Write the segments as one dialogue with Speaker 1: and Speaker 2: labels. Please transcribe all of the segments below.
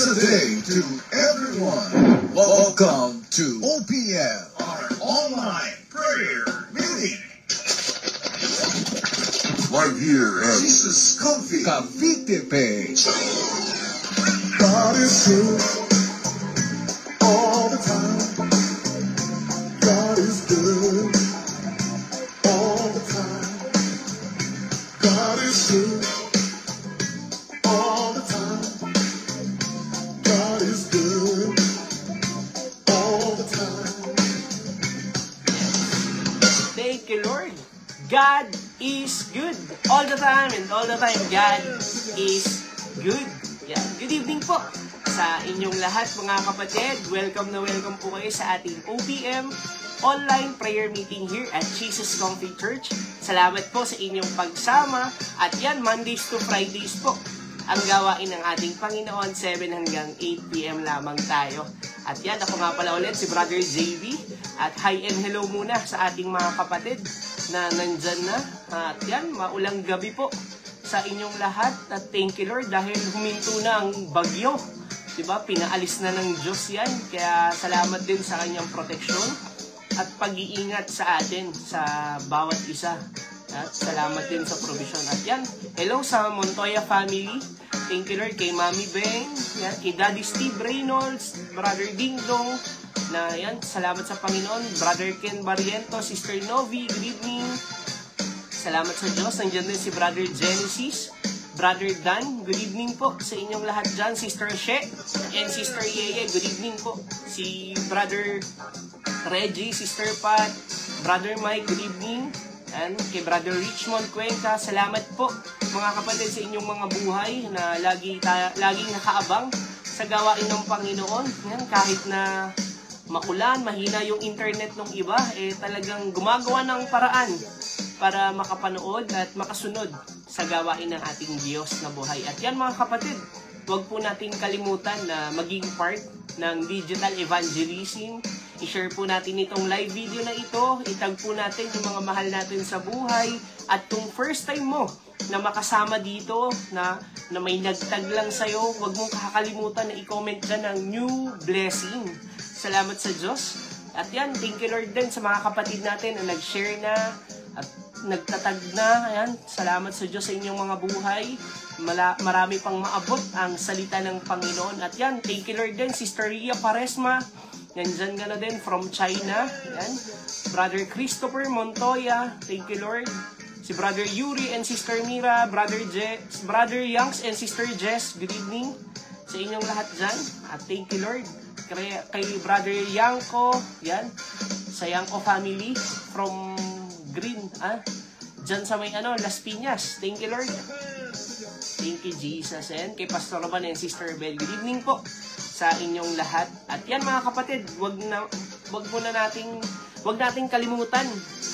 Speaker 1: Good day to everyone. Welcome to OPM, our online prayer meeting. Right here at Jesus Cavite page.
Speaker 2: God is good all the time. God is good all the time. God is good all the time. God is good all the time.
Speaker 3: Thank you, Lord. God is good all the time, and all the time God is good. Yan. Good evening po sa inyong lahat, mga kapatid. Welcome na welcome po kayo sa ating OPM online prayer meeting here at Jesus Conflict Church. Salamat po sa inyong pagsama. At yan, Mondays to Fridays po ang gawain ng ating Panginoon, 7 hanggang 8 p.m. lamang tayo. At yan, ako nga pala ulit, si Brother JV. At hi and hello muna sa ating mga kapatid na nandyan na. At yan, maulang gabi po sa inyong lahat. At thank you, Lord, dahil huminto na ang bagyo. Diba? Pinaalis na ng Diyos yan. Kaya salamat din sa kanyang proteksyon at pag-iingat sa atin, sa bawat isa. At salamat din sa provision. At yan, hello sa Montoya family. Thank you, Lord, kay Mami Beng, yan, kay Daddy Steve Reynolds, Brother Dingdong, na yan, salamat sa Panginoon. Brother Ken Barriento, Sister Novi, good evening. Salamat sa Diyos. Nandiyan din si Brother Genesis, Brother Dan, good evening po sa inyong lahat dyan. Sister She and Sister Yeye, good evening po. Si Brother Reggie, Sister Pat, Brother Mike, good evening. And kay Brother Richmond Cuenca, salamat po mga kapatid sa inyong mga buhay na laging nakaabang sa gawain ng Panginoon. Yan, kahit na makulan, mahina yung internet ng iba, talagang gumagawa ng paraan para makapanood at makasunod sa gawain ng ating Diyos na buhay. At yan mga kapatid, huwag po natin kalimutan na maging part ng digital evangelism. I-share po natin itong live video na ito. Itag po natin yung mga mahal natin sa buhay. At kung first time mo na makasama dito, na may nagtag lang sa'yo, huwag mong kakalimutan na i-comment dyan ng new blessing. Salamat sa Diyos. At yan, thank you Lord din sa mga kapatid natin na nag-share na at nagtatag na. Ayan, salamat sa Diyos sa inyong mga buhay. Marami pang maabot ang salita ng Panginoon. At yan, thank you Lord din, Sister Ria Paresma. Nandyan ka na din from China. Yan. Brother Christopher Montoya. Thank you, Lord. Si Brother Yuri and Sister Mira. Brother Youngs and Sister Jess. Good evening sa inyong lahat dyan. At thank you, Lord. Kay Brother Yanko. Yan. Sa Yanko family. From Green. Dyan sa may Las Piñas. Thank you, Lord. Thank you, Jesus. And kay Pastor Roban and Sister Bell. Good evening po sa inyong lahat. At yan mga kapatid, wag nating kalimutan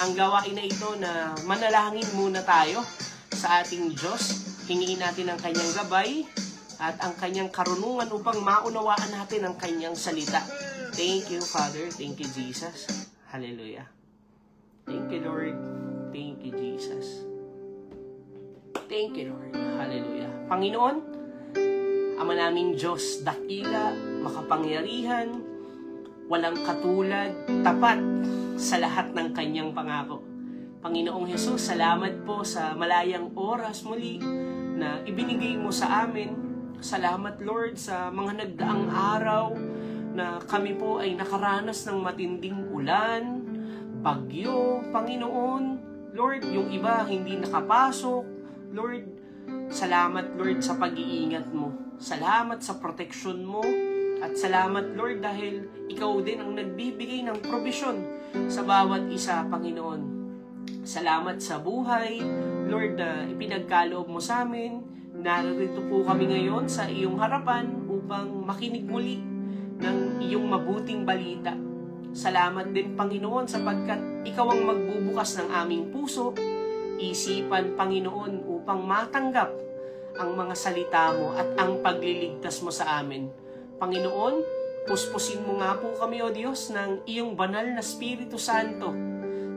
Speaker 3: ang gawain na ito na manalangin muna tayo sa ating Diyos. Hingiin natin ang kanyang gabay at ang kanyang karunungan upang maunawaan natin ang kanyang salita. Thank you, Father. Thank you, Jesus. Hallelujah. Thank you, Lord. Thank you, Jesus. Thank you, Lord. Hallelujah. Panginoon, Ama naming Diyos, dakila, makapangyarihan, walang katulad, tapat sa lahat ng kanyang pangako. Panginoong Hesus, salamat po sa malayang oras muli na ibinigay mo sa amin. Salamat, Lord, sa mga nagdaang araw na kami po ay nakaranas ng matinding ulan, bagyo, Panginoon. Lord, yung iba hindi nakapasok. Lord, salamat, Lord, sa pag-iingat mo. Salamat sa proteksyon mo. At salamat, Lord, dahil ikaw din ang nagbibigay ng provision sa bawat isa, Panginoon. Salamat sa buhay, Lord, na ipinagkaloob mo sa amin. Narito po kami ngayon sa iyong harapan upang makinig muli ng iyong mabuting balita. Salamat din, Panginoon, sapagkat ikaw ang magbubukas ng aming puso, isipan, Panginoon, upang matanggap ang mga salita mo at ang pagliligtas mo sa amin. Panginoon, puspusin mo nga po kami, O Diyos, ng iyong banal na Espiritu Santo.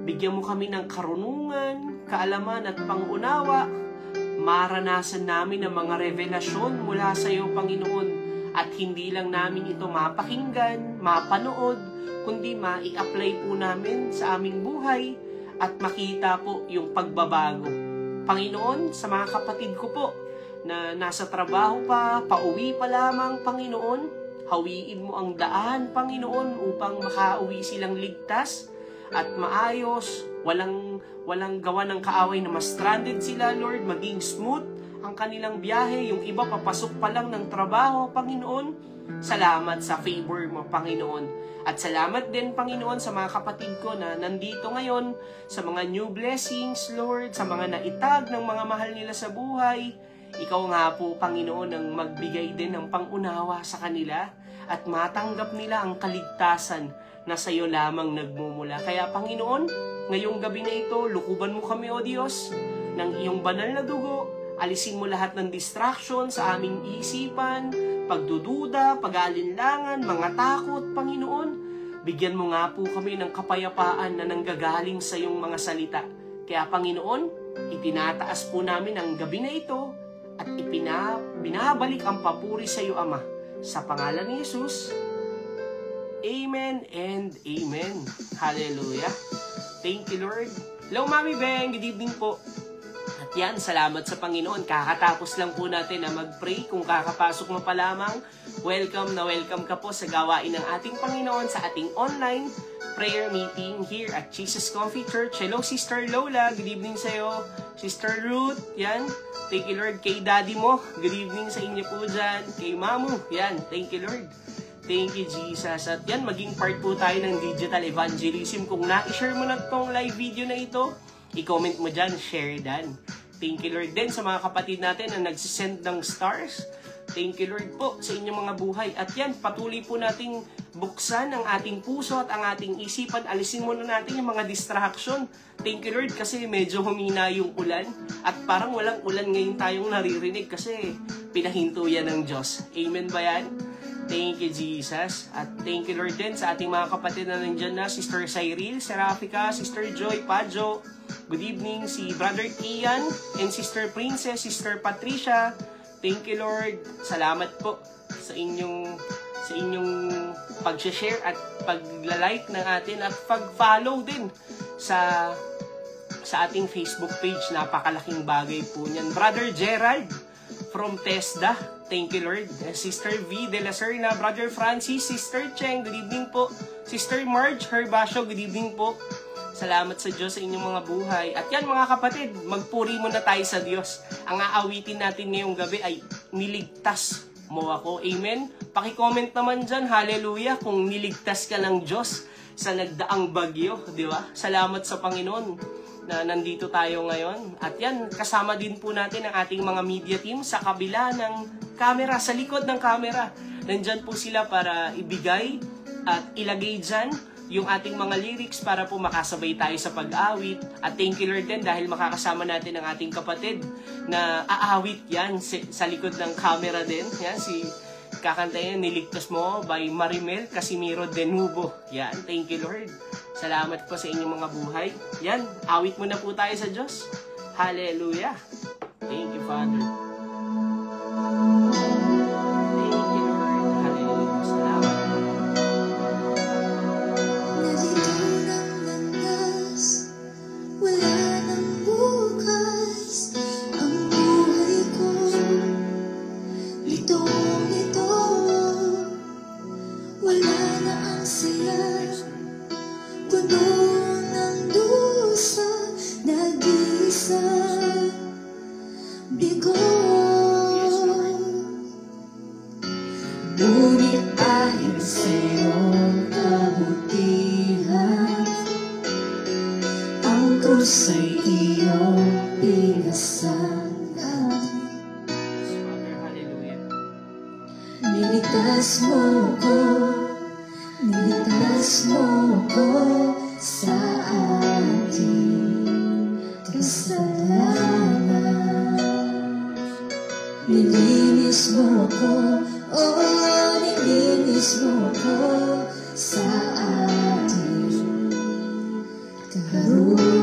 Speaker 3: Bigyan mo kami ng karunungan, kaalaman at pangunawa. Maranasan namin ang mga revelasyon mula sa iyo, Panginoon, At hindi lang namin ito mapakinggan, mapanood, kundi ma-i-apply po namin sa aming buhay at makita po yung pagbabago. Panginoon, sa mga kapatid ko po na nasa trabaho pa, pauwi pa lamang, Panginoon, hawiin mo ang daan, Panginoon, upang makauwi silang ligtas at maayos, walang gawa ng kaaway na ma-stranded sila, Lord, maging smooth ang kanilang biyahe, yung iba papasok pa lang ng trabaho, Panginoon. Salamat sa favor mo, Panginoon. At salamat din, Panginoon, sa mga kapatid ko na nandito ngayon, sa mga new blessings, Lord, sa mga naitag ng mga mahal nila sa buhay. Ikaw nga po, Panginoon, ang magbigay din ng pangunawa sa kanila at matanggap nila ang kaligtasan na sa iyo lamang nagmumula. Kaya, Panginoon, ngayong gabi na ito, lukuban mo kami, O Diyos, ng iyong banal na dugo. Alisin mo lahat ng distraction sa aming isipan, pagdududa, pag-aalinlangan, mga takot, Panginoon. Bigyan mo nga po kami ng kapayapaan na nanggagaling sa iyong mga salita. Kaya, Panginoon, itinataas po namin ang gabi na ito at binabalik ang papuri sa iyo, Ama. Sa pangalan ni Jesus, Amen and Amen. Hallelujah. Thank you, Lord. Hello, Mami Beng. Good evening po. At yan, salamat sa Panginoon. Kakatapos lang po natin na mag-pray. Kung kakapasok mo pa lamang, welcome na welcome ka po sa gawain ng ating Panginoon sa ating online prayer meeting here at Jesus Coffee Church. Hello, Sister Lola. Good evening sa'yo. Sister Ruth. Yan. Thank you, Lord. Kay Daddy mo. Good evening sa inyo po dyan. Kay Mamu. Yan. Thank you, Lord. Thank you, Jesus. At yan, maging part po tayo ng digital evangelism. Kung na-share mo na itong live video na ito, i-comment mo dyan, share dan. Thank you, Lord, din sa mga kapatid natin na nagsisend ng stars. Thank you, Lord po, sa inyong mga buhay. At yan, patuloy po nating buksan ang ating puso at ang ating isipan. Alisin muna natin yung mga distraction. Thank you, Lord, kasi medyo humina yung ulan. At parang walang ulan ngayon tayong naririnig kasi pinahinto yan ng Diyos. Amen ba yan? Thank you, Jesus. At thank you, Lord, din sa ating mga kapatid na nandyan na, Sister Cyril, Serafica, Sister Joy, Pajo. Good evening, si Brother Ian, and Sister Princess, Sister Patricia. Thank you, Lord. Salamat po sa inyong pag-share at pag-like ng atin at pag-follow din sa ating Facebook page. Napakalaking bagay po niyan. Brother Gerald from TESDA. Thank you, Lord. Sister V. De La Serna, Brother Francis, Sister Cheng, good evening po. Sister Marge Herbasio, good evening po. Salamat sa Diyos sa inyong mga buhay. At yan, mga kapatid, magpuri muna tayo sa Diyos. Ang aawitin natin ngayong gabi ay niligtas mo ako. Amen? Paki-comment naman dyan, hallelujah, kung niligtas ka ng Diyos sa nagdaang bagyo, di ba? Salamat sa Panginoon na nandito tayo ngayon. At yan, kasama din po natin ang ating mga media team sa kabila ng camera, sa likod ng camera. Nandyan po sila para ibigay at ilagay dyan yung ating mga lyrics para po makasabay tayo sa pag-awit. At thank you, Lord, din dahil makakasama natin ang ating kapatid na aawit yan sa likod ng camera din. Yan, si kakanta yan, Niligtas Mo by Marimel Casimiro de Nubo. Yan, thank you, Lord. Salamat po sa inyong mga buhay. Yan, awit muna po tayo sa Diyos. Hallelujah. Thank you, Father. Thank you, Lord. Hallelujah. Salamat.
Speaker 2: Nalito ng landas, wala nang bukas. Ang buhay ko, litong-lito. Wala na ang saya. Puno ng dusa, nag-iisa, bigo. Ngunit dahil sa iyong kabutihan, ang krus ay iyong pinasan.
Speaker 3: Hallelujah.
Speaker 2: Niligtas mo ko, niligtas mo ko sa ating kasalanan. Nilinis mo ko, oh, nilinis mo ko sa ating karumihan.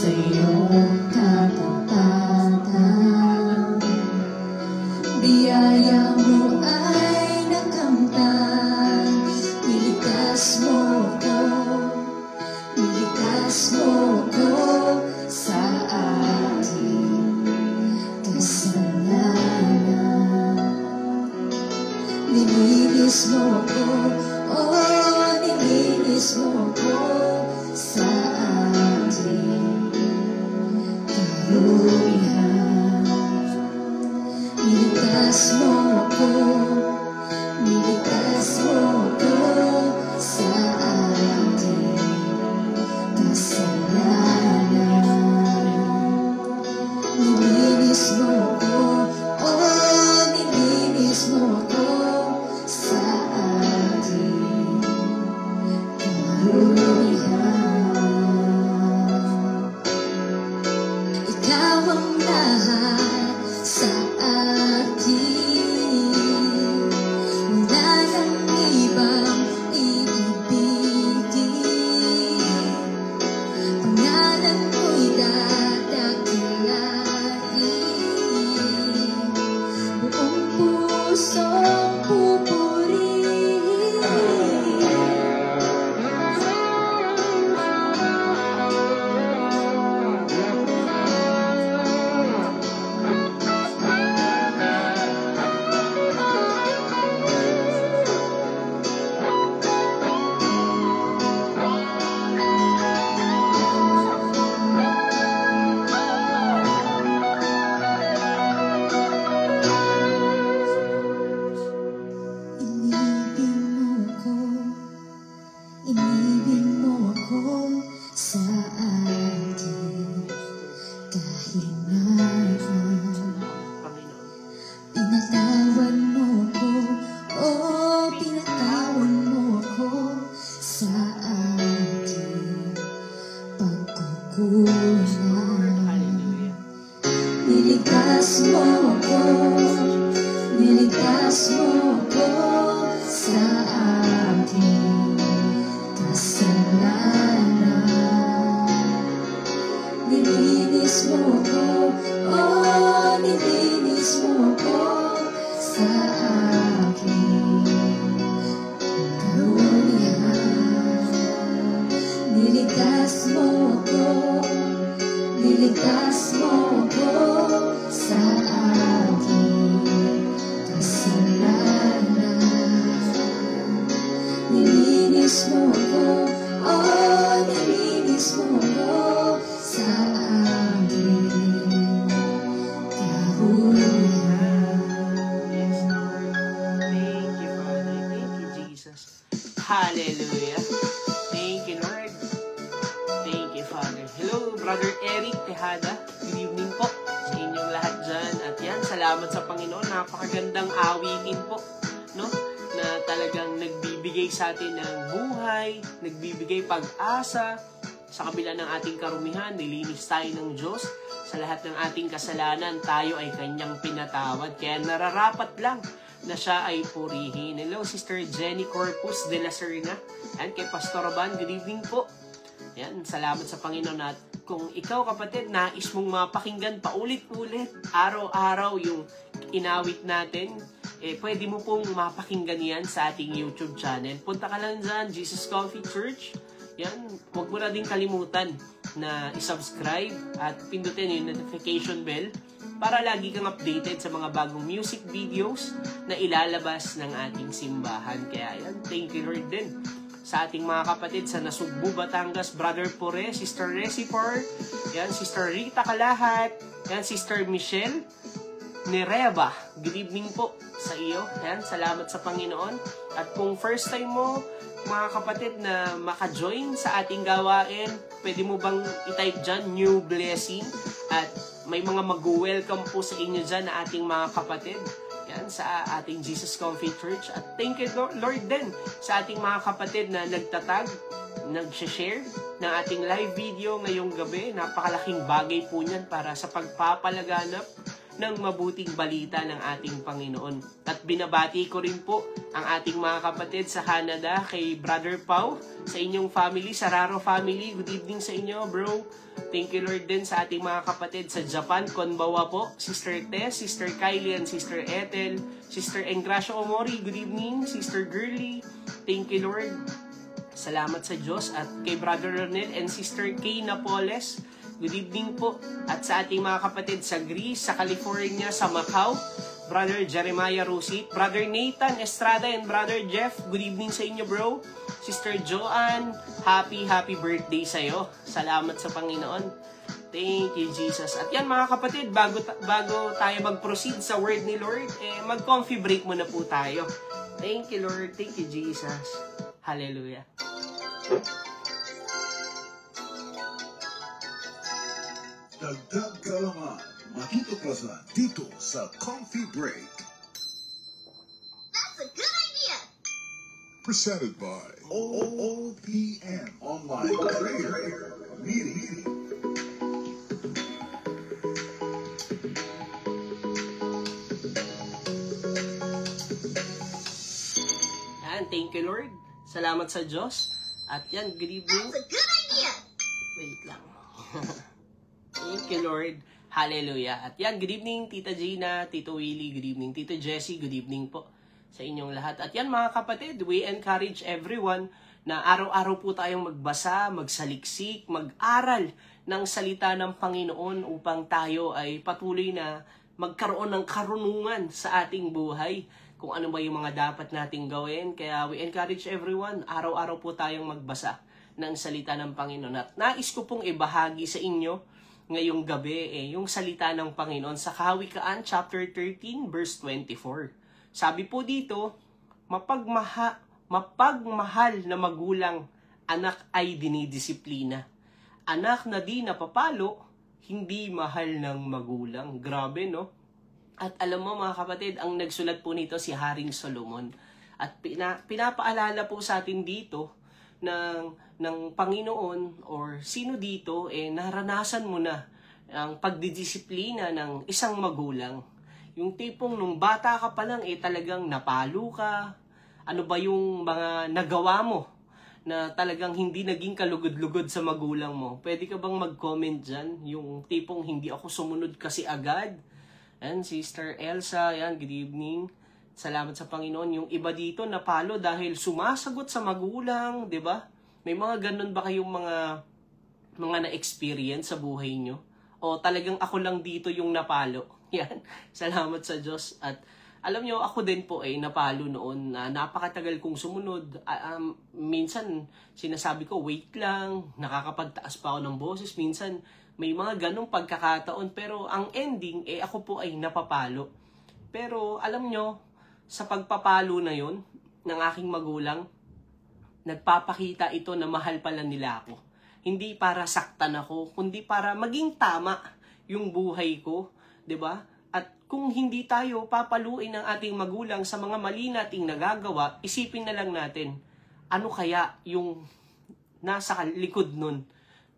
Speaker 4: sa iyong katapatan. Biyaya mo ay nakamtan, niligtas mo ko, niligtas mo ko sa ating kasalanan. Nilinis mo ko, oh, nilinis mo ko sa ating karumihan. Niligtas mo ko, niligtas mo ko sa ating kasalanan. Nilinis mo ko, oh, nilinis mo ko sa ating karumihan. Ikaw ang lahat sa akin, wala nang ibang iibigin. Pangalan mo'y dadakilain, buong pusong pupurihin. Inibig mo ako sa ating kahinaan.
Speaker 3: Panginoon.
Speaker 4: Pinatawan mo ko, oh, pinatawan mo ko sa ating pagkukulang.
Speaker 3: Hallelujah.
Speaker 4: Niligtas mo ko, niligtas mo ko sa ating kasalanan. Nilinis mo ko, oh, nilinis mo ko sa aking karumihan. Niligtas mo ko, niligtas mo ko sa aking kasalanan. Nilinis mo ko, oh, nilinis mo ko sa aking karumihan.
Speaker 3: Yes, Lord. Thank you, Father. Thank you, Jesus. Hallelujah. Thank you, Lord. Thank you, Father. Hello, Brother Eric Tejada. Good evening po sa inyong lahat dyan. At yan, salamat sa Panginoon. Napakagandang awitin po, no? Na talagang nagbibigay sa atin ng buhay, nagbibigay pag-asa. Sa kabila ng ating karumihan, nilinis tayo ng Diyos. Sa lahat ng ating kasalanan, tayo ay Kanyang pinatawad. Kaya nararapat lang na siya ay purihin. Hello, Sister Jenny Corpus de la Serna. And kay Pastor Ban, good evening po. Yan, salamat sa Panginoon. At kung ikaw, kapatid, nais mong mapakinggan paulit-ulit, araw-araw yung inawit natin, pwede mo pong mapakinggan yan sa ating YouTube channel. Punta ka lang dyan, Jesus Coffee Church. Yan, huwag mo na din kalimutan na isubscribe at pindutin yung notification bell para lagi kang updated sa mga bagong music videos na ilalabas ng ating simbahan. Kaya yan, thank you Lord din sa ating mga kapatid sa Nasugbu, Batangas, Brother Pore, Sister Recipor, yan, Sister Rita Kalahat, yan, Sister Michelle Nereva. Good evening po sa iyo. Yan, salamat sa Panginoon. At kung first time mo, mga kapatid, na maka-join sa ating gawain, pwede mo bang i-type dyan, new blessing? At may mga mag-welcome po sa inyo dyan na ating mga kapatid. Yan, sa ating Jesus Coffee Church. At thank you Lord din sa ating mga kapatid na nagtatag, nag-share ng ating live video ngayong gabi. Napakalaking bagay po niyan para sa pagpapalaganap ng mabuting balita ng ating Panginoon. At binabati ko rin po ang ating mga kapatid sa Canada, kay Brother Pau, sa inyong family, sa Raro family. Good evening sa inyo, bro. Thank you, Lord, din sa ating mga kapatid sa Japan, Konbawa po, Sister Tess, Sister Kylie, and Sister Ethel, Sister Engracia Omori, good evening, Sister Girly. Thank you, Lord. Salamat sa Diyos. At kay Brother Ronel and Sister Kay Napoles, good evening po. At sa ating mga kapatid sa Greece, sa California, sa Macau, Brother Jeremiah Rosit, Brother Nathan Estrada, and Brother Jeff, good evening sa inyo, bro. Sister Joanne, happy birthday sa'yo. Salamat sa Panginoon. Thank you, Jesus. At yan mga kapatid, bago tayo mag-proceed sa word ni Lord, mag-coffee break muna po tayo. Thank you, Lord. Thank you, Jesus. Hallelujah.
Speaker 1: Dagdag kaalaman, makituklasan dito sa Coffee Break.
Speaker 5: That's a good idea.
Speaker 1: Presented by OPM Online Prayer Meeting.
Speaker 3: Yan, thank you, Lord. Salamat sa Diyos. At yan, good evening.
Speaker 5: That's a good idea.
Speaker 3: Wait lang. Thank you, Lord. Hallelujah. At yan, good evening, Tita Gina, Tito Willie, good evening, Tito Jessie, good evening po sa inyong lahat. At yan mga kapatid, we encourage everyone na araw-araw po tayong magbasa, magsaliksik, mag-aral ng salita ng Panginoon upang tayo ay patuloy na magkaroon ng karunungan sa ating buhay kung ano ba yung mga dapat nating gawin. Kaya we encourage everyone, araw-araw po tayong magbasa ng salita ng Panginoon. At nais ko pong ibahagi sa inyo ngayong gabi yung salita ng Panginoon sa Kawikaan chapter 13 verse 24. Sabi po dito, mapagmahal na magulang, anak ay dinidisiplina. Anak na di napapalo, hindi mahal ng magulang. Grabe, no? At alam mo mga kapatid, ang nagsulat po nito si Haring Solomon. At pinapaalala po sa atin dito ng Panginoon or sino dito, naranasan mo na ang pagdidisiplina ng isang magulang. Yung tipong nung bata ka pa lang, talagang napalo ka. Ano ba yung mga nagawa mo na talagang hindi naging kalugod-lugod sa magulang mo? Pwede ka bang mag-comment dyan? Yung tipong hindi ako sumunod kasi agad. And Sister Elsa, yan, good evening. Salamat sa Panginoon. Yung iba dito napalo dahil sumasagot sa magulang, 'di ba? May mga ganun ba kayong mga na-experience sa buhay nyo? O talagang ako lang dito yung napalo? Yan. Salamat sa Diyos. At alam nyo, ako din po napalo noon na napakatagal kong sumunod. Minsan, sinasabi ko, wait lang, nakakapagtaas pa ako ng boses. Minsan, may mga ganong pagkakataon. Pero ang ending, ako po ay napapalo. Pero alam nyo, sa pagpapalo na yon ng aking magulang, nagpapakita ito na mahal pala nila ako. Hindi para saktan ako, kundi para maging tama yung buhay ko. 'Di ba? At kung hindi tayo papaluin ng ating magulang sa mga mali nating nagagawa, isipin na lang natin, ano kaya yung nasa likod nun?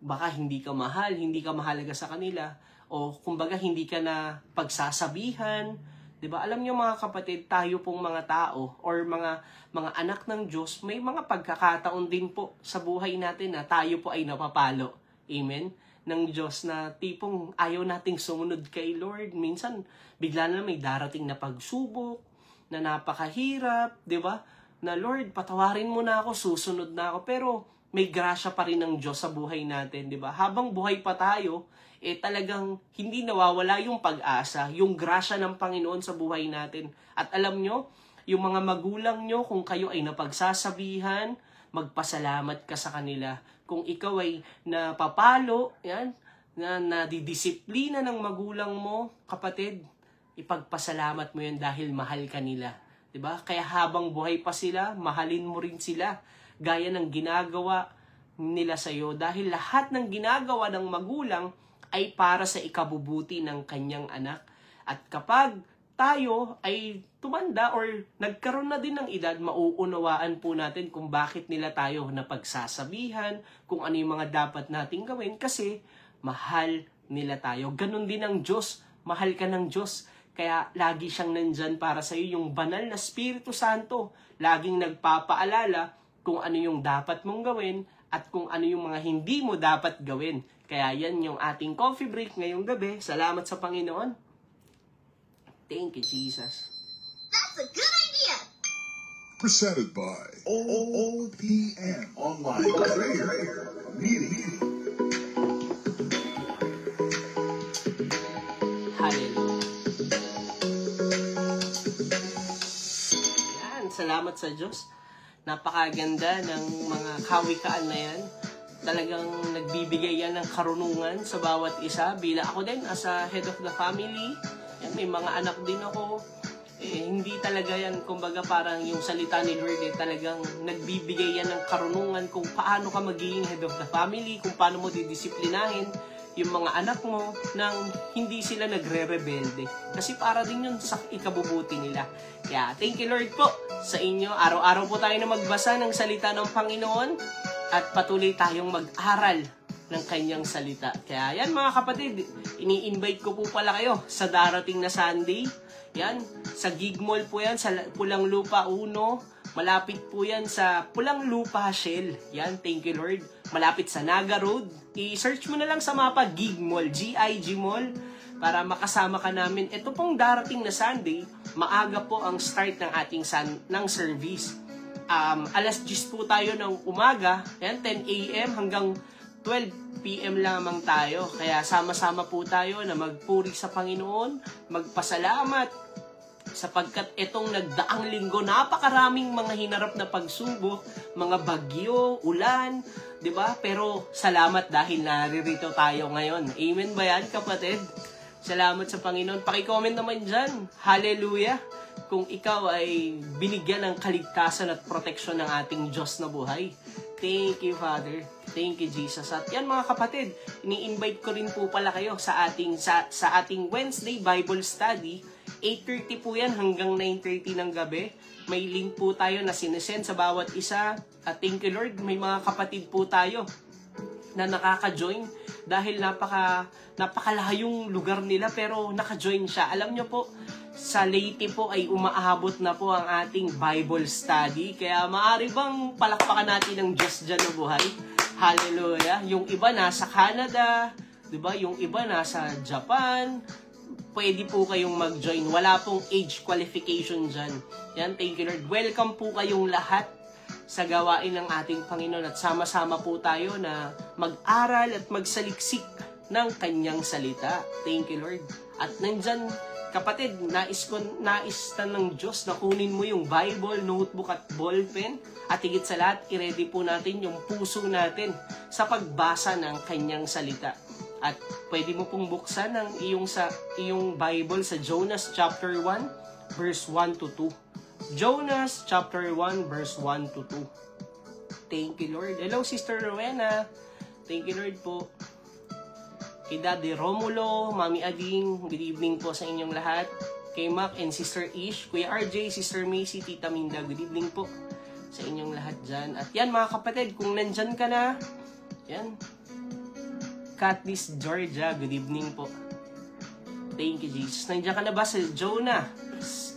Speaker 3: Baka hindi ka mahal, hindi ka mahalaga sa kanila, o kumbaga hindi ka na pagsasabihan. 'Di ba? Alam niyo mga kapatid, tayo pong mga tao or mga anak ng Diyos, may mga pagkakataon din po sa buhay natin na tayo po ay napapalo. Amen? Ng Diyos na tipong ayaw nating sumunod kay Lord. Minsan, bigla na may darating na pagsubok, na napakahirap, di ba? Na Lord, patawarin mo na ako, susunod na ako. Pero may grasya pa rin ng Diyos sa buhay natin, di ba? Habang buhay pa tayo, talagang hindi nawawala yung pag-asa, yung grasya ng Panginoon sa buhay natin. At alam nyo, yung mga magulang nyo, kung kayo ay napagsasabihan, magpasalamat ka sa kanila. Kung ikaw ay napapalo, yan, na nadidisiplina ng magulang mo, kapatid, ipagpasalamat mo yan dahil mahal ka nila. 'Di ba? Kaya habang buhay pa sila, mahalin mo rin sila gaya ng ginagawa nila sa iyo dahil lahat ng ginagawa ng magulang ay para sa ikabubuti ng kanyang anak. At kapag tayo ay tumanda or nagkaroon na din ng edad, mauunawaan po natin kung bakit nila tayo napagsasabihan, kung ano yung mga dapat nating gawin kasi mahal nila tayo. Ganon din ang Diyos, mahal ka ng Diyos. Kaya lagi siyang nandyan para sa iyo, yung banal na Espiritu Santo. Laging nagpapaalala kung ano yung dapat mong gawin at kung ano yung mga hindi mo dapat gawin. Kaya yan yung ating coffee break ngayong gabi. Salamat sa Panginoon. Thank you, Jesus.
Speaker 5: That's a good idea.
Speaker 1: Presented by OPM Online Prayer Meeting.
Speaker 3: Hallelujah. Yan, salamat sa Diyos. Napakaganda ng mga kawikaan na yan. Talagang nagbibigay yan ng karunungan sa bawat isa. Bila ako din, as a head of the family, yan, may mga anak din ako. Hindi talaga yan, kumbaga parang yung salita ni Lord, talagang nagbibigay yan ng karunungan kung paano ka magiging head of the family, kung paano mo didisiplinahin yung mga anak mo nang hindi sila nagre-rebelde. Kasi para din yun sa ikabubuti nila. Kaya thank you Lord po sa inyo. Araw-araw po tayo na magbasa ng salita ng Panginoon at patuloy tayong mag-aral ng kanyang salita. Kaya yan mga kapatid, ini-invite ko po pala kayo sa darating na Sunday. Yan, sa Gig Mall po yan, sa Pulang Lupa 1. Malapit po yan sa Pulang Lupa Shell. Yan, thank you Lord. Malapit sa Naga Road. I-search mo na lang sa mapa, Gig Mall, G-I-G Mall, para makasama ka namin. Ito pong darating na Sunday, maaga po ang start ng ating ng service. Alas 10 po tayo ng umaga, yan, 10 a.m. hanggang 12 p.m. lamang tayo. Kaya sama-sama po tayo na magpuri sa Panginoon, magpasalamat, sapagkat itong nagdaang linggo, napakaraming mga hinarap na pagsubok, mga bagyo, ulan, di ba? Pero salamat dahil naririto tayo ngayon. Amen ba yan, kapatid? Salamat sa Panginoon. Paki-comment naman dyan. Hallelujah! Kung ikaw ay binigyan ng kaligtasan at proteksyon ng ating Diyos na buhay. Thank you, Father. Thank you, Jesus. At yan mga kapatid, ini-invite ko rin po pala kayo sa ating Wednesday Bible Study. 8:30 po yan hanggang 9:30 ng gabi. May link po tayo na sinesend sa bawat isa. At thank you Lord, may mga kapatid po tayo na nakaka-join dahil napakalayong lugar nila pero naka-join siya. Alam nyo po, sa Leyte po ay umaabot na po ang ating Bible Study. Kaya maaari bang palakpakan natin ng Diyos dyan na buhay? Hallelujah. Yung iba nasa Canada, diba? Yung iba nasa Japan. Pwede po kayong mag-join. Wala pong age qualification dyan. Yan, thank you Lord. Welcome po kayong lahat sa gawain ng ating Panginoon. At sama-sama po tayo na mag-aral at magsaliksik ng kanyang salita. Thank you Lord. At nandyan, kapatid, nais ng Diyos na kunin mo yung Bible, notebook at ballpen. At higit sa lahat, i-ready po natin yung puso natin sa pagbasa ng kanyang salita. At pwede mo pong buksan ang iyong Bible sa Jonas chapter 1, verse 1 to 2. Jonas chapter 1, verse 1 to 2. Thank you, Lord. Hello, Sister Rowena. Thank you, Lord po. Kay Daddy Romulo, Mami Ading, good evening po sa inyong lahat. Kay Mac and Sister Ish, Kuya RJ, Sister Macy, Tita Minda, good evening po sa inyong lahat dyan. At yan mga kapatid, kung nandyan ka na, yan, Katniss Georgia, good evening po. Thank you, Jesus. Nandiyan ka na ba sa Jonah?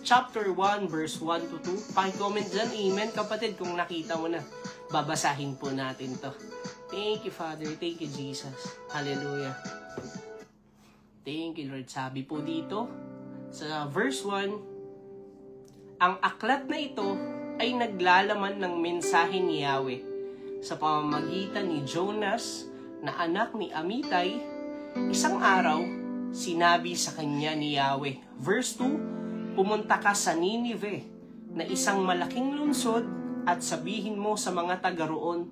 Speaker 3: Chapter 1, verse 1 to 2. Paki-comment dyan, amen kapatid, kung nakita mo na. Babasahin po natin to. Thank you, Father. Thank you, Jesus. Hallelujah. Thank you, Lord. Sabi po dito, sa verse 1, ang aklat na ito ay naglalaman ng mensahe ni Yahweh sa pamamagitan ni Jonas na anak ni Amitay. Isang araw, sinabi sa kanya ni Yahweh. Verse 2, pumunta ka sa Ninive na isang malaking lungsod at sabihin mo sa mga taga roon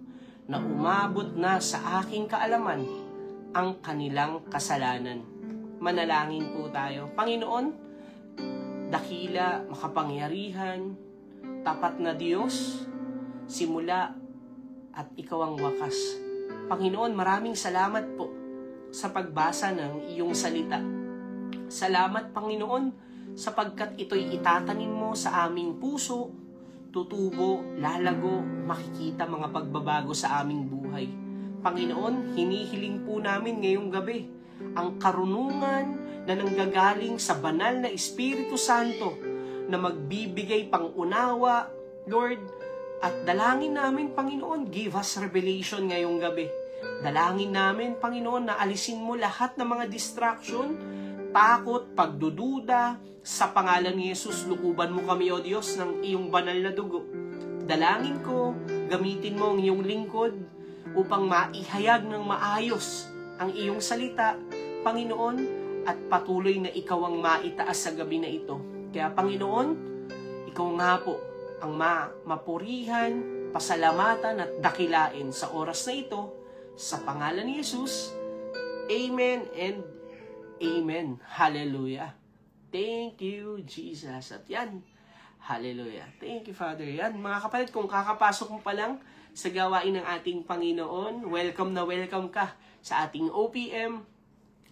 Speaker 3: na umabot na sa aking kaalaman ang kanilang kasalanan. Manalangin po tayo. Panginoon, dakila, makapangyarihan, tapat na Diyos, simula at ikaw ang wakas. Panginoon, maraming salamat po sa pagbasa ng iyong salita. Salamat, Panginoon, sapagkat ito'y itatanim mo sa aming puso, tutubo, lalago, makikita mga pagbabago sa aming buhay. Panginoon, hinihiling po namin ngayong gabi ang karunungan na nanggagaling sa banal na Espiritu Santo na magbibigay pang-unawa, Lord, at dalangin namin, Panginoon, give us revelation ngayong gabi. Dalangin namin, Panginoon, na alisin mo lahat ng mga distraction, takot, pagdududa. Sa pangalan ni Jesus, lukuban mo kami, O Diyos, ng iyong banal na dugo. Dalangin ko, gamitin mo ang iyong lingkod upang maihayag ng maayos ang iyong salita, Panginoon, at patuloy na ikaw ang maitaas sa gabi na ito. Kaya, Panginoon, ikaw nga po ang mapurihan, pasalamatan at dakilain sa oras na ito. Sa pangalan ni Jesus, Amen and Amen. Hallelujah. Thank you, Jesus. At yan, hallelujah. Thank you, Father. Yan, mga kapatid, kung kakapasok mo pa lang sa gawain ng ating Panginoon, welcome na welcome ka sa ating OPM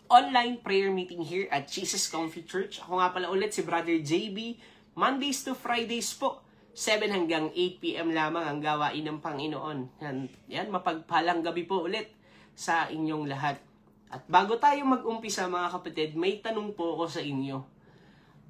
Speaker 3: online prayer meeting here at Jesus Comfy Church. Ako nga pala ulit si Brother JB. Mondays to Fridays po, 7 hanggang 8 p.m. lamang ang gawain ng Panginoon. Yan, mapagpalang gabi po ulit sa inyong lahat. At bago tayo mag-umpisa, mga kapatid, may tanong po ako sa inyo.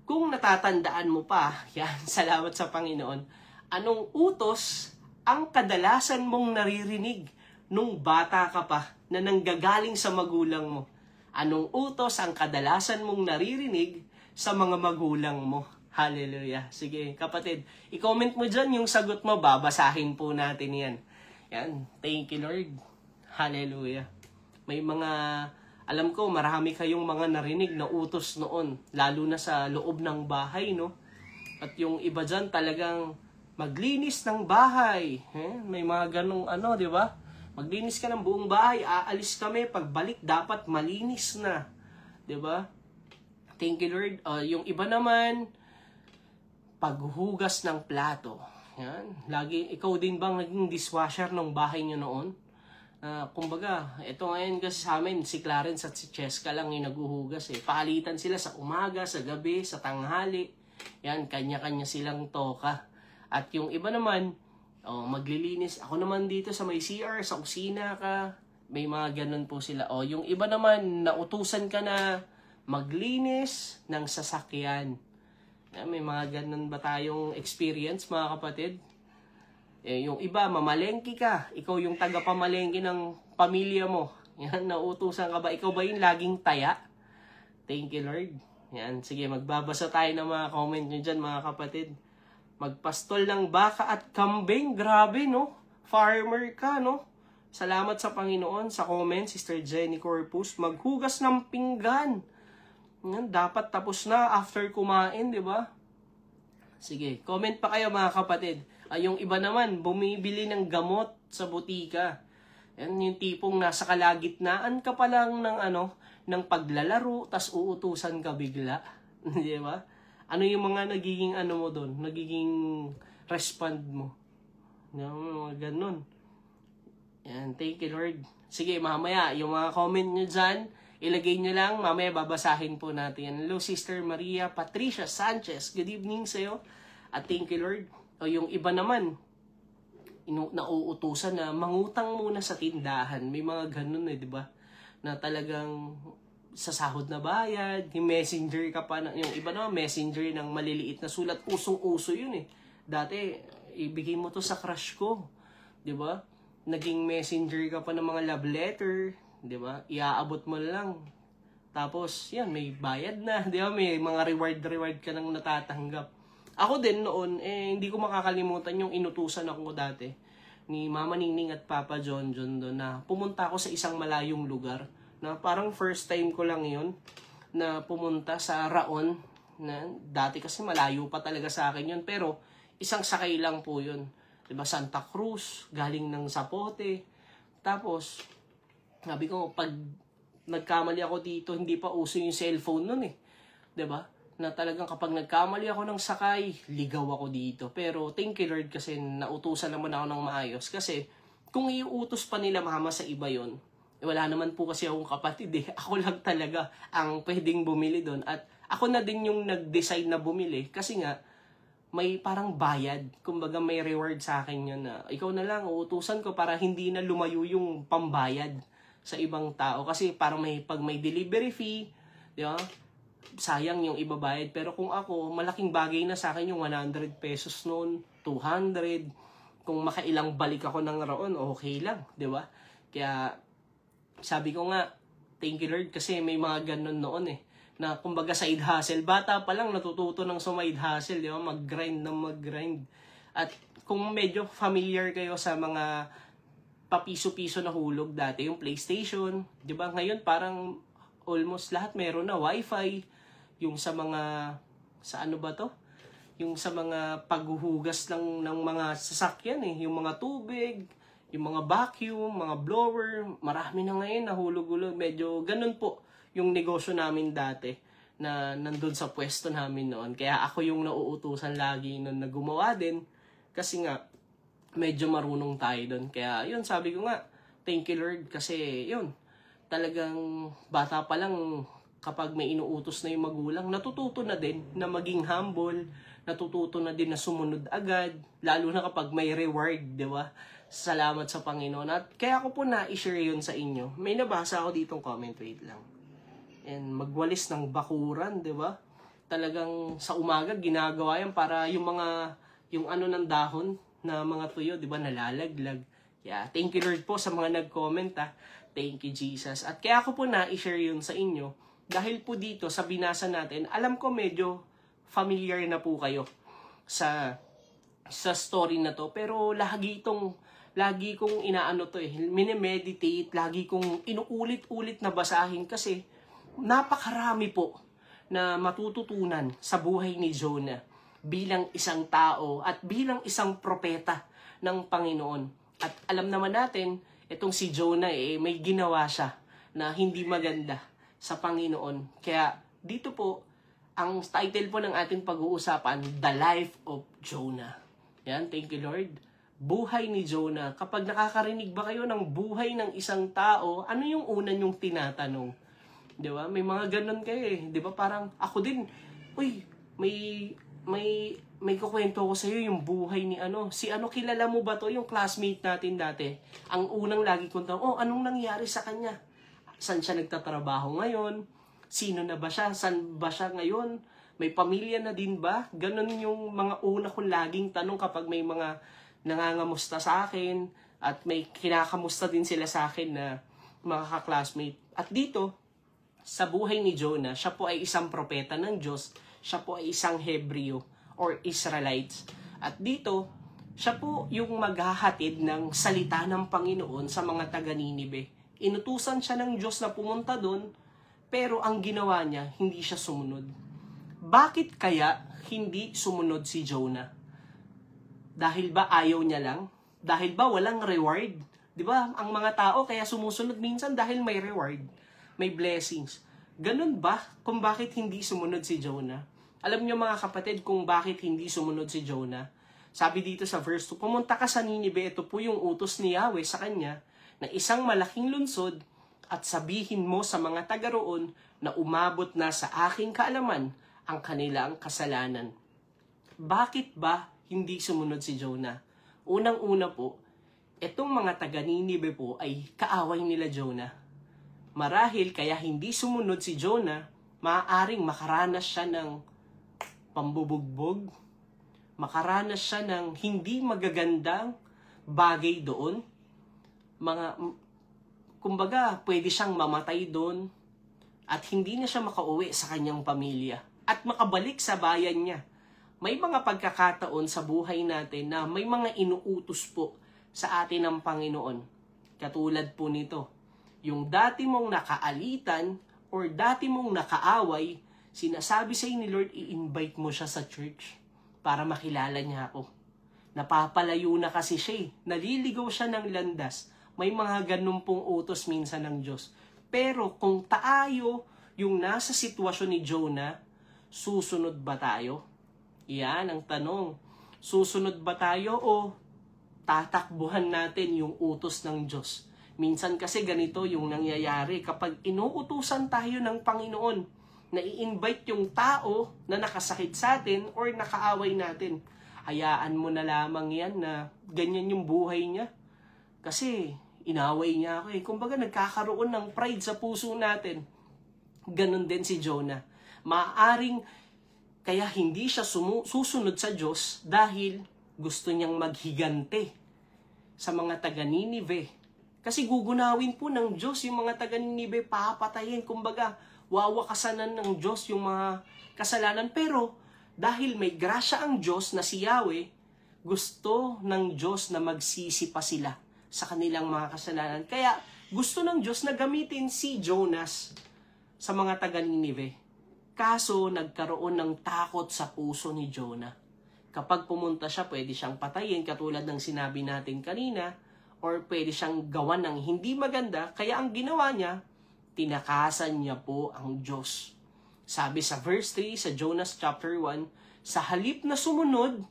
Speaker 3: Kung natatandaan mo pa, yan, salamat sa Panginoon, anong utos ang kadalasan mong naririnig nung bata ka pa na nanggagaling sa magulang mo? Anong utos ang kadalasan mong naririnig sa mga magulang mo? Hallelujah. Sige, kapatid, i-comment mo dyan yung sagot mo, babasahin po natin yan. Yan, thank you, Lord. Hallelujah. May mga, alam ko, marami kayong mga narinig na utos noon, lalo na sa loob ng bahay, no? At yung iba dyan talagang maglinis ng bahay. May mga ganong di ba? Maglinis ka ng buong bahay, aalis kami, pagbalik dapat malinis na. Di ba? Thank you, Lord. Yung iba naman, paghuhugas ng plato. Yan. Lagi, ikaw din bang naging dishwasher ng bahay niyo noon? Kumbaga, ito ngayon kasi sa amin, si Clarence at si Cheska lang yung naghuhugas eh. Paalitan sila sa umaga, sa gabi, sa tanghali. Yan, kanya-kanya silang toka. At yung iba naman, maglilinis. Ako naman dito sa may CR, sa kusina ka. May mga ganun po sila. Yung iba naman, nautusan ka na maglinis ng sasakyan. May mga ganun ba tayong experience, mga kapatid? Yung iba, mamalengke ka. Ikaw yung taga-pamalengke ng pamilya mo. Yan, nautusan ka ba? Ikaw ba yung laging taya? Thank you, Lord. Yan, sige, magbabasa tayo ng mga comment nyo dyan, mga kapatid. Magpastol ng baka at kambing. Grabe, no? Farmer ka, no? Salamat sa Panginoon. Sa comment, Sister Jenny Corpus. Maghugas ng pinggan. Yan, dapat tapos na after kumain, di ba? Sige, comment pa kayo, mga kapatid. Yung iba naman, bumibili ng gamot sa butika. Yan, yung tipong nasa kalagitnaan ka pa lang ng paglalaro, tas uutusan ka bigla. Di ba? Ano yung mga nagiging mo doon? Nagiging respond mo. Yung mga ganun. Yan, thank you, Lord. Sige, mamaya, yung mga comment nyo dyan, ilagay nyo lang, mamaya babasahin po natin. Hello, Sister Maria Patricia Sanchez. Good evening sa'yo. At thank you, Lord. Yung iba naman, nauutusan na mangutang muna sa tindahan. May mga ganun di ba? Na talagang sa sahod na bayad, yung messenger ka pa, yung iba naman messenger ng maliliit na sulat. Usong-uso yun Dati, ibigay mo to sa crush ko. Di ba? Naging messenger ka pa ng mga love letter. Di ba? Iaabot mo lang. Tapos, yan, may bayad na. Di ba? May mga reward ka nang natatanggap. Ako din noon, hindi ko makakalimutan yung inutusan ako dati ni Mama Ningning at Papa John doon na pumunta ako sa isang malayong lugar. Na parang first time ko lang yun na pumunta sa Raon. Na dati kasi malayo pa talaga sa akin yun. Pero, isang sakay lang po yun. Di ba? Santa Cruz, galing ng Zapote. Tapos, sabi ko, pag nagkamali ako dito, hindi pa uso yung cellphone nun Diba? Na talagang kapag nagkamali ako ng sakay, ligaw ako dito. Pero thank you, Lord, kasi nautusan naman ako ng maayos. Kasi kung iuutos pa nila mama sa iba yon, wala naman po kasi akong kapatid Ako lang talaga ang pwedeng bumili doon. At ako na din yung nag-decide na bumili. Kasi nga, may parang bayad. Kumbaga may reward sa akin yun na ikaw na lang, uutusan ko para hindi na lumayo yung pambayad sa ibang tao. Kasi parang pag may delivery fee, di ba? Sayang yung ibabayad. Pero kung ako, malaking bagay na sa akin yung 100 pesos noon, 200. Kung makailang balik ako ng roon, okay lang, di ba? Kaya, sabi ko nga, thank you Lord, kasi may mga ganun noon na kumbaga side hustle. Bata pa lang natututo ng side hustle, di ba? Mag-grind. At kung medyo familiar kayo sa mga papiso-piso na hulog dati, yung PlayStation, di ba? Ngayon parang almost lahat meron na Wi-Fi, yung sa mga, sa ano ba to? Yung sa mga paghuhugas ng mga sasakyan yung mga tubig, yung mga vacuum, mga blower, marami na ngayon nahulog-hulog. Medyo ganun po yung negosyo namin dati na nandun sa pwesto namin noon. Kaya ako yung nauutusan lagi noon na gumawa din kasi nga medyo marunong tayo doon. Kaya yun, sabi ko nga, thank you Lord kasi yun, talagang bata pa lang kapag may inuutos na yung magulang, natututo na din na maging humble, natututo na din na sumunod agad, lalo na kapag may reward, di ba? Salamat sa Panginoon. At kaya ko po na-share yun sa inyo. May nabasa ako ditong comment, wait lang. And magwalis ng bakuran, di ba? Talagang sa umaga ginagawa yan para yung ano ng dahon na mga tuyo, di ba, nalalaglag. Yeah, thank you Lord po sa mga nag-comment Thank you Jesus. At kaya ko po na-share yun sa inyo dahil po dito sa binasa natin, alam ko medyo familiar na po kayo sa story na to, pero lagi kong inaano to minimeditate, lagi kong inuulit-ulit na basahin kasi napakarami po na matututunan sa buhay ni Jonah bilang isang tao at bilang isang propeta ng Panginoon. At alam naman natin, itong si Jonah may ginawa siya na hindi maganda sa Panginoon. Kaya dito po, ang title po ng ating pag-uusapan, The Life of Jonah. Yan, thank you Lord. Buhay ni Jonah. Kapag nakakarinig ba kayo ng buhay ng isang tao, ano yung una nyong tinatanong? Di ba? May mga ganun kayo Di ba? Parang ako din, uy, may kukwento ko sa'yo yung buhay ni si kilala mo ba to? Yung classmate natin dati. Ang unang lagi kong tanong, anong nangyari sa kanya? Saan siya nagtatrabaho ngayon? Sino na ba siya? Saan ba siya ngayon? May pamilya na din ba? Ganon yung mga una kong laging tanong kapag may mga nangangamusta sa akin at may kinakamusta din sila sa akin na mga ka-classmate. At dito, sa buhay ni Jonah, siya po ay isang propeta ng Diyos. Siya po ay isang Hebreo or Israelites. At dito, siya po yung maghahatid ng salita ng Panginoon sa mga taga-Ninive. Inutusan siya ng Diyos na pumunta doon, pero ang ginawa niya, hindi siya sumunod. Bakit kaya hindi sumunod si Jonah? Dahil ba ayaw niya lang? Dahil ba walang reward? Di ba? Ang mga tao kaya sumusunod minsan dahil may reward, may blessings. Ganun ba kung bakit hindi sumunod si Jonah? Alam niyo mga kapatid kung bakit hindi sumunod si Jonah? Sabi dito sa verse 2, pumunta ka sa Ninive, ito po yung utos ni Yahweh sa kanya, na isang malaking lunsod at sabihin mo sa mga taga roon na umabot na sa aking kaalaman ang kanilang kasalanan. Bakit ba hindi sumunod si Jonah? Unang-una po, itong mga taga Ninive po ay kaaway nila Jonah. Marahil kaya hindi sumunod si Jonah, maaaring makaranas siya ng pambubugbog, makaranas siya ng hindi magagandang bagay doon. Kumbaga, pwede siyang mamatay doon at hindi na siya makauwi sa kanyang pamilya at makabalik sa bayan niya. May mga pagkakataon sa buhay natin na may mga inuutos po sa atin ng Panginoon. Katulad po nito, yung dati mong nakaalitan or dati mong nakaaway, sinasabi sa ni Lord, i-invite mo siya sa church para makilala niya ako. Napapalayo na kasi siya naliligaw siya ng landas. May mga ganun pong utos minsan ng Diyos. Pero kung tayo yung nasa sitwasyon ni Jonah, susunod ba tayo? Yan ang tanong. Susunod ba tayo o tatakbuhan natin yung utos ng Diyos? Minsan kasi ganito yung nangyayari kapag inuutusan tayo ng Panginoon na i-invite yung tao na nakasakit sa atin or nakaaway natin. Hayaan mo na lamang yan na ganyan yung buhay niya. Kasi inaway niya ako eh. Kumbaga nagkakaroon ng pride sa puso natin. Ganon din si Jonah. Maaring kaya hindi siya susunod sa Diyos dahil gusto niyang maghigante sa mga taga-Ninive. Kasi gugunawin po ng Diyos yung mga taga-Ninive, papatayin. Kumbaga, wawakasanan ng Diyos yung mga kasalanan. Pero dahil may grasya ang Diyos na si Yahweh, gusto ng Diyos na magsisi pa sila sa kanilang mga kasalanan. Kaya gusto ng Diyos na gamitin si Jonas sa mga taga-Ninive. Kaso nagkaroon ng takot sa puso ni Jonah. Kapag pumunta siya, pwede siyang patayin katulad ng sinabi natin kanina, or pwede siyang gawan ng hindi maganda. Kaya ang ginawa niya, tinakasan niya po ang Diyos. Sabi sa verse 3 sa Jonas chapter 1, sa halip na sumunod,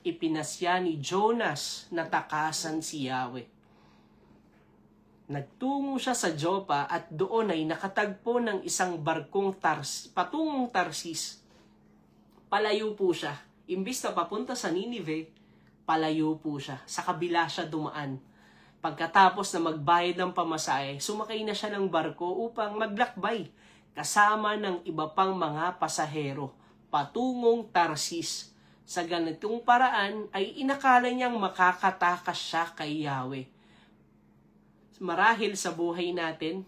Speaker 3: ipinasya ni Jonas na takasan si Yahweh. Nagtungo siya sa Joppa at doon ay nakatagpo ng isang barkong patungong Tarsis. Palayo po siya. Imbis na papunta sa Ninive, palayo po siya. Sa kabila siya dumaan. Pagkatapos na magbayad ng pamasahe, sumakay na siya ng barko upang maglakbay kasama ng iba pang mga pasahero patungong Tarsis. Sa ganitong paraan ay inakala niyang makakatakas siya kay Yahweh. Marahil sa buhay natin,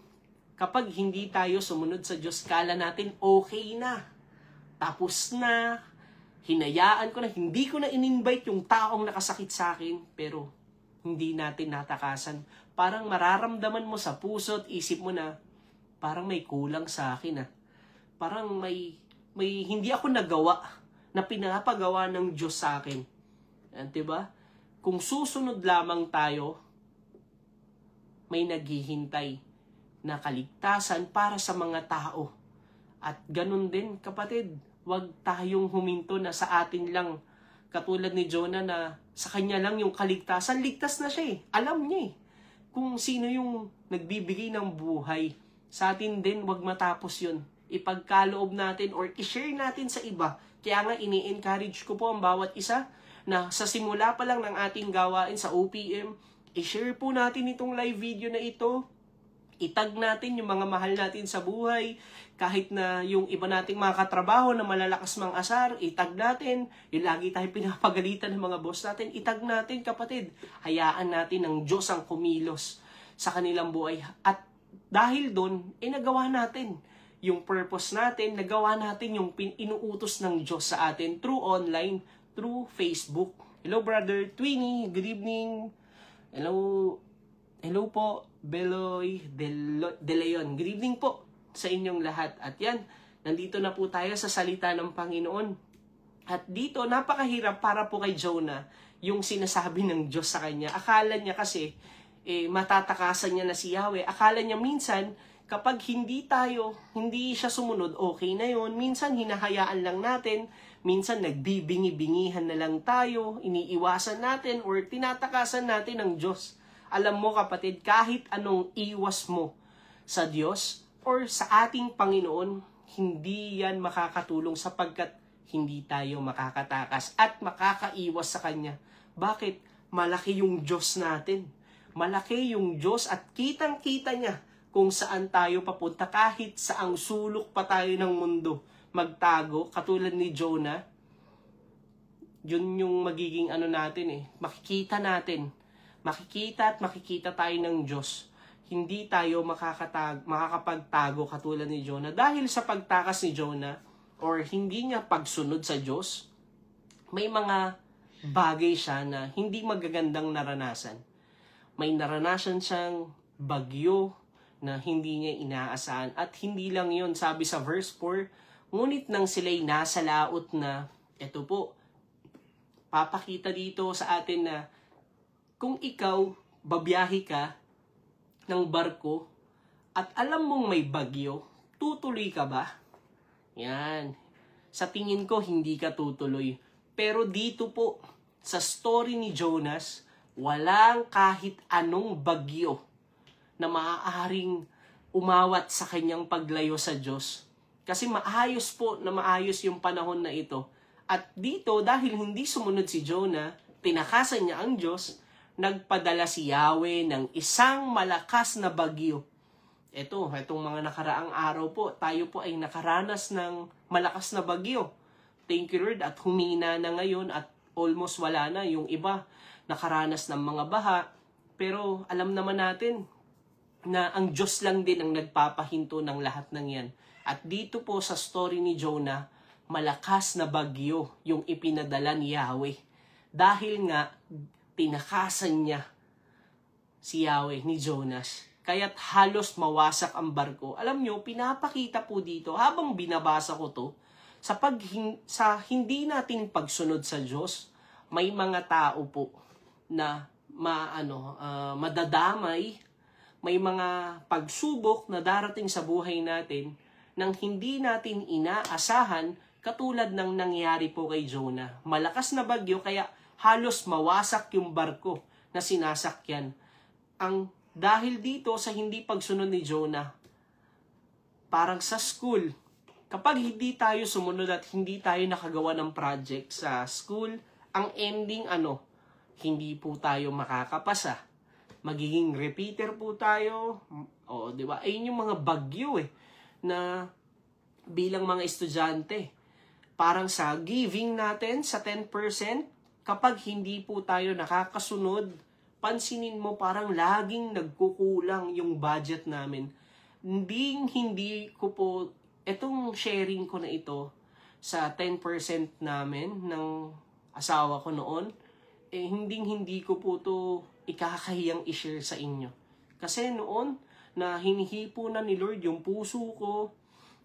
Speaker 3: kapag hindi tayo sumunod sa Diyos, kala natin okay na. Tapos na, hinayaan ko na, hindi ko na in-invite yung taong nakasakit sa akin, pero hindi natin natakasan. Parang mararamdaman mo sa puso at isip mo na, parang may kulang sa akin. Parang may hindi ako nagawa na pinapagawa ng Diyos sa akin. Diba? Kung susunod lamang tayo, may naghihintay na kaligtasan para sa mga tao. At ganun din, kapatid, huwag tayong huminto na sa atin lang. Katulad ni Jonah na sa kanya lang yung kaligtasan, ligtas na siya eh. Alam niya eh kung sino yung nagbibigay ng buhay. Sa atin din, huwag matapos yun. Ipagkaloob natin or i-share natin sa iba. Kaya nga ini-encourage ko po ang bawat isa na sa simula pa lang ng ating gawain sa OPM, i-share po natin itong live video na ito. Itag natin yung mga mahal natin sa buhay. Kahit na yung iba nating mga katrabaho na malalakas mang asar, itag natin. Yung lagi tayo pinapagalitan ng mga boss natin, itag natin kapatid. Hayaan natin ng Diyos ang kumilos sa kanilang buhay. At dahil doon, nagawa natin yung purpose natin, nagawa natin yung inuutos ng Diyos sa atin through online, through Facebook. Hello Brother Twinny, good evening. Hello po, Beloy De Leon. Good evening po sa inyong lahat. At yan, nandito na po tayo sa salita ng Panginoon. At dito, napakahirap para po kay Jonah yung sinasabi ng Diyos sa kanya. Akala niya kasi, matatakasan niya na si Yahweh. Akala niya minsan, kapag hindi siya sumunod, okay na yon. Minsan, hinahayaan lang natin. Minsan, nagbibingi-bingihan na lang tayo. Iniiwasan natin or tinatakasan natin ng Diyos. Alam mo kapatid, kahit anong iwas mo sa Diyos or sa ating Panginoon, hindi yan makakatulong sapagkat hindi tayo makakatakas at makakaiwas sa Kanya. Bakit? Malaki yung Diyos natin. Malaki yung Diyos at kitang-kita niya kung saan tayo papunta kahit saang sulok pa tayo ng mundo magtago, katulad ni Jonah. Yun yung magiging natin makikita natin. Makikita tayo ng Diyos. Hindi tayo makakapagtago katulad ni Jonah. Dahil sa pagtakas ni Jonah or hindi niya pagsunod sa Diyos, may mga bagay siya na hindi magagandang naranasan. May naranasan siyang bagyo na hindi niya inaasahan. At hindi lang yon, sabi sa verse 4, ngunit nang sila'y nasa laot na, eto po, papakita dito sa atin na kung ikaw, babiyahe ka ng barko at alam mong may bagyo, tutuloy ka ba? Yan. Sa tingin ko, hindi ka tutuloy. Pero dito po, sa story ni Jonas, walang kahit anong bagyo na maaaring umawat sa kanyang paglayo sa Diyos. Kasi maayos yung panahon na ito. At dito, dahil hindi sumunod si Jonah, tinakasan niya ang Diyos, nagpadala si Yahweh ng isang malakas na bagyo. Itong mga nakaraang araw po, tayo po ay nakaranas ng malakas na bagyo. Thank you Lord, at humina na ngayon at almost wala na. Yung iba, nakaranas ng mga baha. Pero alam naman natin na ang Diyos lang din ang nagpapahinto ng lahat ng yan. At dito po sa story ni Jonah, malakas na bagyo yung ipinadala ni Yahweh. Dahil nga, tinakasan niya si Yahweh ni Jonas. Kaya't halos mawasak ang barko. Alam nyo, pinapakita po dito, habang binabasa ko to, sa hindi natin pagsunod sa Diyos, may mga tao po na madadamay, may mga pagsubok na darating sa buhay natin nang hindi natin inaasahan, katulad ng nangyari po kay Jonah. Malakas na bagyo kaya halos mawasak yung barko na sinasakyan. Dahil dito sa hindi pagsunod ni Jonah, parang sa school, kapag hindi tayo sumunod at hindi tayo nakagawa ng project sa school, ang ending hindi po tayo makakapasa. Magiging repeater po tayo. O, di ba? Ayun yung mga bagyo na bilang mga estudyante. Parang sa giving natin, sa 10%, kapag hindi po tayo nakakasunod, pansinin mo parang laging nagkukulang yung budget namin. Hindi ko po, etong sharing ko na ito sa 10% namin ng asawa ko noon, hindi ko po to ikakahiyang i-share sa inyo. Kasi noon, na hinihipo na ni Lord yung puso ko,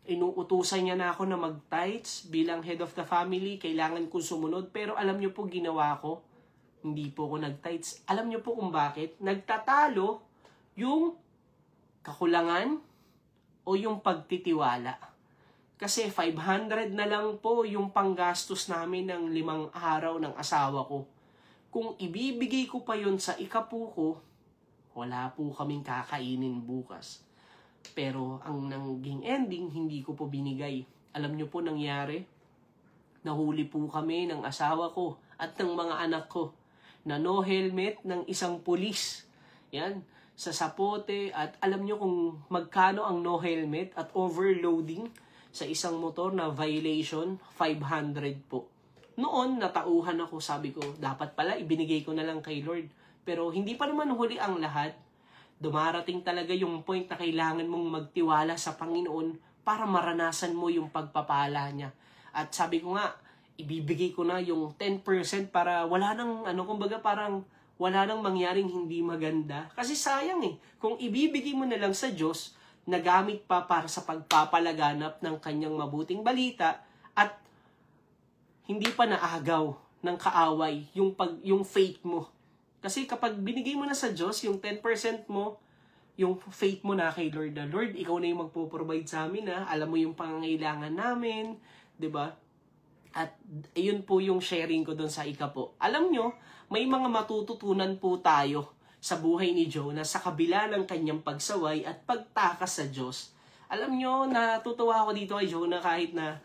Speaker 3: inuutusan niya na ako na mag-tithes bilang head of the family, kailangan kong sumunod. Pero alam niyo po ginawa ko, hindi po ako nag-tithes. Alam niyo po kung bakit? Nagtatalo yung kakulangan o yung pagtitiwala. Kasi 500 na lang po yung panggastos namin ng 5 araw ng asawa ko. Kung ibibigay ko pa yun sa ikapu ko, wala po kaming kakainin bukas. Pero ang naging ending, hindi ko po binigay. Alam niyo po nangyari? Nahuli po kami ng asawa ko at ng mga anak ko na no helmet ng isang pulis. Yan, sa sapote. At alam niyo kung magkano ang no helmet at overloading sa isang motor na violation? 500 po. Noon, natauhan ako, sabi ko, dapat pala ibinigay ko na lang kay Lord. Pero hindi pa naman huli ang lahat. Dumarating talaga yung point na kailangan mong magtiwala sa Panginoon para maranasan mo yung pagpapala niya. At sabi ko nga, ibibigay ko na yung 10% para wala nang, kumbaga parang wala nang mangyaring hindi maganda. Kasi sayang kung ibibigay mo na lang sa Diyos, nagamit pa para sa pagpapalaganap ng kanyang mabuting balita at hindi pa naagaw ng kaaway yung faith mo. Kasi kapag binigay mo na sa Diyos, yung 10% mo, yung faith mo na kay Lord na, Lord, ikaw na yung magpo-provide sa amin alam mo yung pangangailangan namin, 'di ba? At ayun po yung sharing ko doon sa ikapo. Alam nyo, may mga matututunan po tayo sa buhay ni Jonah sa kabila ng kanyang pagsaway at pagtakas sa Diyos. Alam nyo, natutuwa ako dito kay Jonah kahit na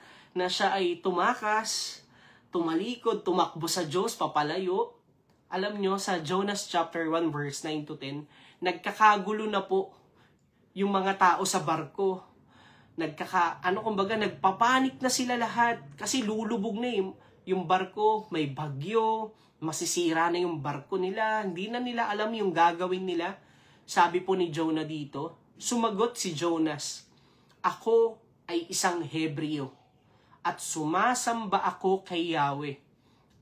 Speaker 3: siya ay tumakas, tumalikod, tumakbo sa Diyos, papalayo. Alam nyo, sa Jonas chapter 1 verse 9 to 10, nagkakagulo na po yung mga tao sa barko. Nagpapanik na sila lahat kasi lulubog na yung barko, may bagyo, masisira na yung barko nila, hindi na nila alam yung gagawin nila. Sabi po ni Jonah dito, sumagot si Jonas, ako ay isang Hebreo at sumasamba ako kay Yahweh,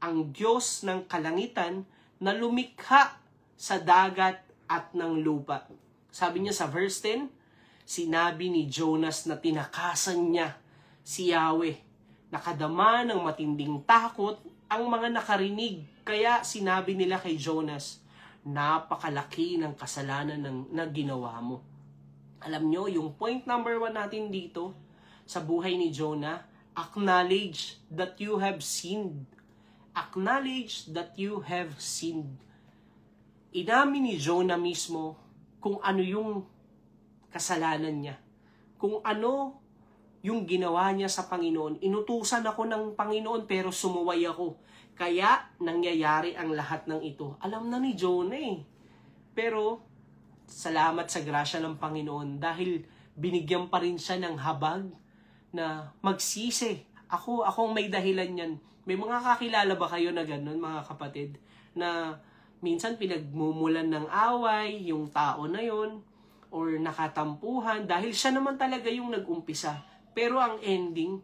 Speaker 3: ang Diyos ng kalangitan na lumikha sa dagat at ng lupa. Sabi niya sa verse 10, sinabi ni Jonas na tinakasan niya si Yahweh. Nakadama ng matinding takot ang mga nakarinig. Kaya sinabi nila kay Jonas, napakalaki ng kasalanan na ginawa mo. Alam nyo, yung point number 1 natin dito sa buhay ni Jonah, acknowledge that you have sinned. Acknowledge that you have sinned. Inamin ni Jonah mismo kung ano yung kasalanan niya. Kung ano yung ginawa niya sa Panginoon. Inutusan ako ng Panginoon pero sumuway ako. Kaya nangyayari ang lahat ng ito. Alam na ni Jonah eh. Pero salamat sa grasya ng Panginoon dahil binigyan pa rin siya ng habag na magsisi. Akong may dahilan yan. May mga kakilala ba kayo na gano'n, mga kapatid? Na minsan pinagmumulan ng away, yung tao na yon or nakatampuhan, dahil siya naman talaga yung nag-umpisa. Pero ang ending,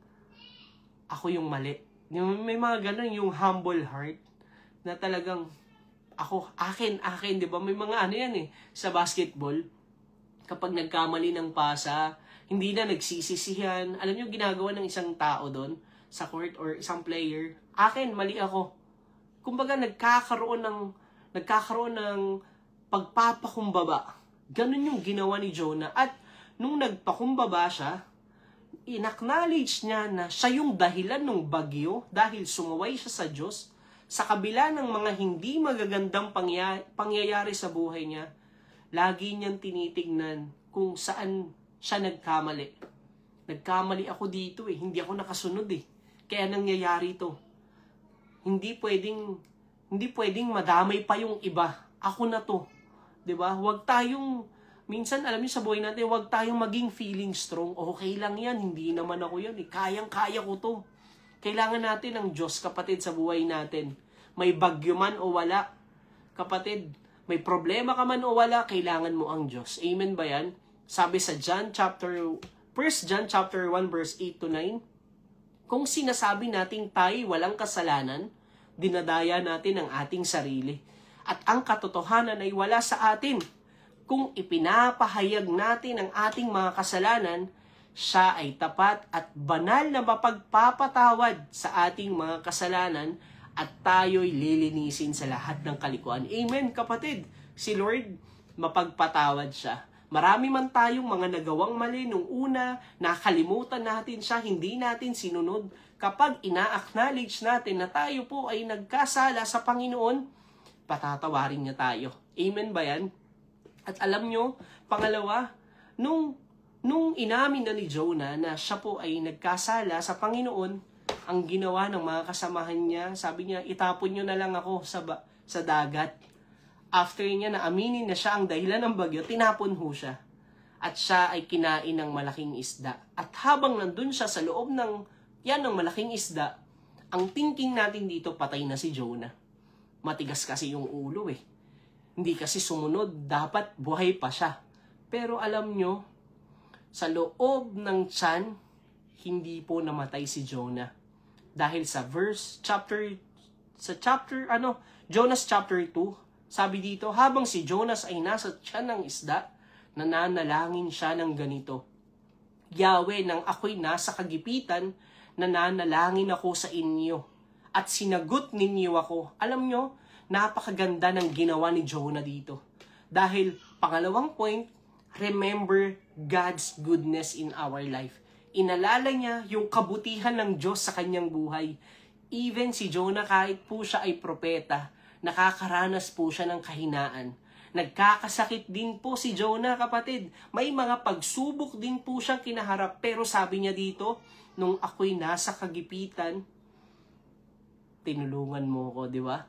Speaker 3: ako yung mali. May mga gano'n, yung humble heart, na talagang, akin, di ba? May mga yan eh, sa basketball, kapag nagkamali ng pasa, hindi na nagsisisihan. Alam niyo, ginagawa ng isang tao doon, sa court or isang player, akin, mali ako. Kumbaga, nagkakaroon ng pagpapakumbaba. Ganun yung ginawa ni Jonah. At nung nagpakumbaba siya, in-acknowledge niya na siya yung dahilan ng bagyo dahil sumaway siya sa Diyos. Sa kabila ng mga hindi magagandang pangyayari sa buhay niya, lagi niyang tinitignan kung saan siya nagkamali. Nagkamali ako dito eh. Hindi ako nakasunod eh. Kaya nangyayari ito. Hindi pwedeng madamay pa yung iba. Ako na to. 'Di ba? Huwag tayong, minsan alam niyo sa buhay natin, huwag tayong maging feeling strong. Okay lang yan. Hindi naman ako yan. Kayang-kaya ko to. Kailangan natin ng Diyos, kapatid, sa buhay natin. May bagyo man o wala. Kapatid, may problema ka man o wala, kailangan mo ang Diyos. Amen ba yan? Sabi sa 1 John chapter 1 verse 8 to 9, kung sinasabi nating tayo walang kasalanan, dinadaya natin ang ating sarili. At ang katotohanan ay wala sa atin. Kung ipinapahayag natin ang ating mga kasalanan, siya ay tapat at banal na mapagpapatawad sa ating mga kasalanan at tayo'y lilinisin sa lahat ng kalikuan. Amen, kapatid. Si Lord, mapagpatawad siya. Marami man tayong mga nagawang mali nung una, nakalimutan natin siya, hindi natin sinunod. Kapag ina-acknowledge natin na tayo po ay nagkasala sa Panginoon, patatawarin niya tayo. Amen ba yan? At alam nyo, pangalawa, nung inamin na ni Jonah na siya po ay nagkasala sa Panginoon, ang ginawa ng mga kasamahan niya, sabi niya, itapon nyo na lang ako sa dagat. After niya na aminin na siya ang dahilan ng bagyo, tinapon ho siya. At siya ay kinain ng malaking isda. At habang nandun siya sa loob ng malaking isda, ang thinking natin dito, patay na si Jonah. Matigas kasi yung ulo eh. Hindi kasi sumunod, dapat buhay pa siya. Pero alam nyo, sa loob ng tiyan, hindi po namatay si Jonah. Dahil sa Jonas chapter 2, sabi dito, habang si Jonas ay nasa tiyan ng isda, nananalangin siya ng ganito. Yahweh, nang ako'y nasa kagipitan, nananalangin ako sa inyo. At sinagot ninyo ako. Alam nyo, napakaganda ng ginawa ni Jonah dito. Dahil, pangalawang point, remember God's goodness in our life. Inalala niya yung kabutihan ng Diyos sa kanyang buhay. Even si Jonah, kahit po siya ay propeta, nakakaranas po siya ng kahinaan. Nagkakasakit din po si Jonah, kapatid. May mga pagsubok din po siyang kinaharap. Pero sabi niya dito, nung ako'y nasa kagipitan, tinulungan mo ko, di ba?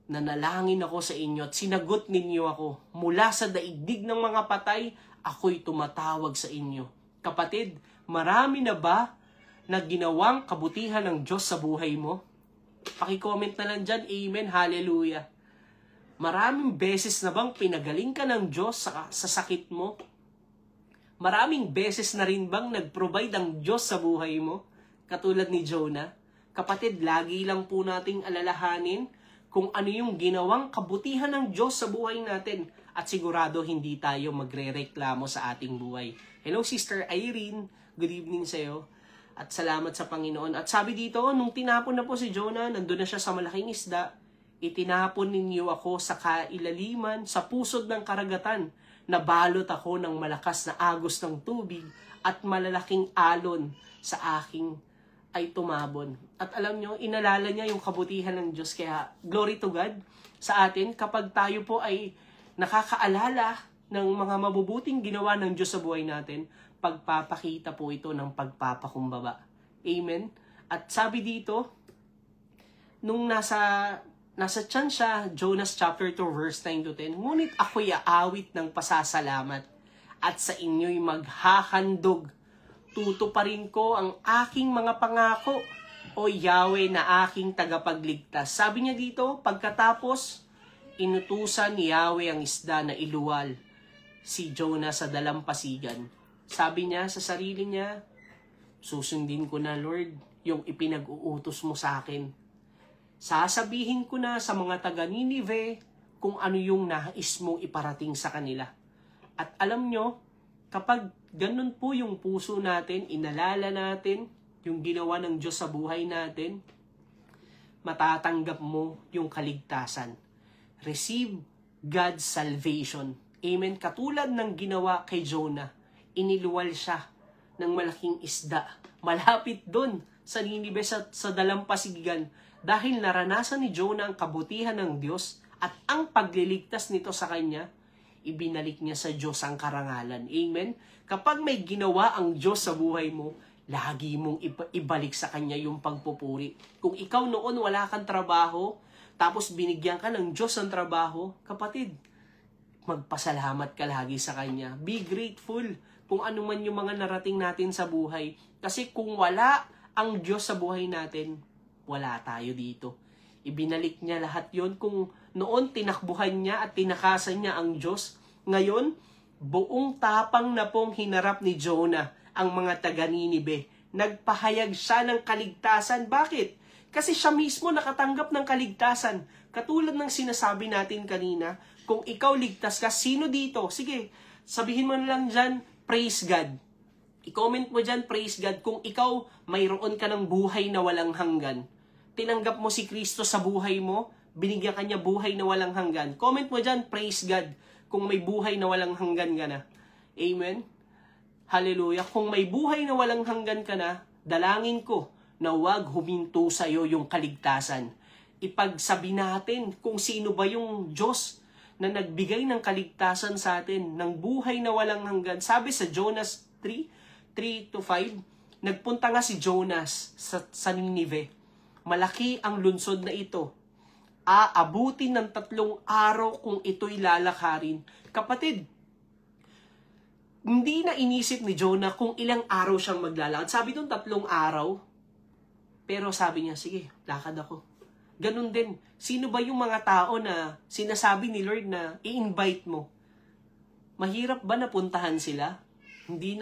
Speaker 3: Nanalangin ako sa inyo at sinagot ninyo ako. Mula sa daigdig ng mga patay, ako'y tumatawag sa inyo. Kapatid, marami na ba na ginawang kabutihan ng Diyos sa buhay mo? Paki-comment na lang dyan, amen, hallelujah. Maraming beses na bang pinagaling ka ng Diyos sa sakit mo? Maraming beses na rin bang nag-provide ang Diyos sa buhay mo? Katulad ni Jonah. Kapatid, lagi lang po nating alalahanin kung ano yung ginawang kabutihan ng Diyos sa buhay natin. At sigurado hindi tayo magre-reklamo sa ating buhay. Hello, Sister Irene. Good evening sa'yo. At salamat sa Panginoon. At sabi dito, nung tinapon na po si Jonah, nandun na siya sa malaking isda, itinapon ninyo ako sa kailaliman, sa pusod ng karagatan, nabalot ako ng malakas na agos ng tubig, at malalaking alon sa aking ay tumabon. At alam nyo, inalala niya yung kabutihan ng Diyos. Kaya, glory to God sa atin, kapag tayo po ay nakakaalala ng mga mabubuting ginawa ng Diyos sa buhay natin, pagpapakita po ito ng pagpapakumbaba. Amen? At sabi dito, nung nasa tiyan siya, Jonas chapter 2 verse 9 to 10, ngunit ako'y aawit ng pasasalamat at sa inyo'y maghahandog. Tutuparin ko ang aking mga pangako, o Yahweh na aking tagapagligtas. Sabi niya dito, pagkatapos, inutusan ni Yahweh ang isda na iluwal si Jonah sa dalampasigan. Sabi niya sa sarili niya, susundin ko na, Lord, yung ipinag-uutos mo sa akin. Sasabihin ko na sa mga taga Ninive kung ano yung nais mong iparating sa kanila. At alam nyo, kapag ganun po yung puso natin, inalala natin yung ginawa ng Diyos sa buhay natin, matatanggap mo yung kaligtasan. Receive God's salvation. Amen. Katulad ng ginawa kay Jonah, iniluwal siya ng malaking isda. Malapit doon sa Ninive, sa dalampasigan, dahil naranasan ni Jonah ang kabutihan ng Diyos at ang pagliligtas nito sa kanya, ibinalik niya sa Diyos ang karangalan. Amen? Kapag may ginawa ang Diyos sa buhay mo, lagi mong ibalik sa Kanya yung pagpupuri. Kung ikaw noon wala kang trabaho, tapos binigyan ka ng Diyos ng trabaho, kapatid, magpasalamat ka lagi sa Kanya. Be grateful kung ano man yung mga narating natin sa buhay. Kasi kung wala ang Diyos sa buhay natin, wala tayo dito. Ibinalik niya lahat yon. Kung noon tinakbuhan niya at tinakasan niya ang Diyos, ngayon, buong tapang na pong hinarap ni Jonah ang mga taga Ninive. Nagpahayag siya ng kaligtasan. Bakit? Kasi siya mismo nakatanggap ng kaligtasan. Katulad ng sinasabi natin kanina, kung ikaw ligtas ka, sino dito? Sige, sabihin mo na lang dyan, praise God. I-comment mo dyan, praise God. Kung ikaw mayroon ka ng buhay na walang hanggan, tinanggap mo si Kristo sa buhay mo, binigyan ka niya buhay na walang hanggan. Comment mo dyan, praise God, kung may buhay na walang hanggan ka na. Amen? Hallelujah. Kung may buhay na walang hanggan ka na, dalangin ko na huwag huminto sa iyo yung kaligtasan. Ipagsabi natin kung sino ba yung Diyos na nagbigay ng kaligtasan sa atin, ng buhay na walang hanggan. Sabi sa Jonas 3:3-5, nagpunta nga si Jonas sa Ninive. Malaki ang lunsod na ito. Aabutin ng 3 araw kung ito'y lalakarin. Kapatid, hindi na inisip ni Jonah kung ilang araw siyang maglalakad. Sabi doon 3 araw. Pero sabi niya, sige, lakad ako. Ganun din. Sino ba yung mga tao na sinasabi ni Lord na i-invite mo? Mahirap ba na puntahan sila? Hindi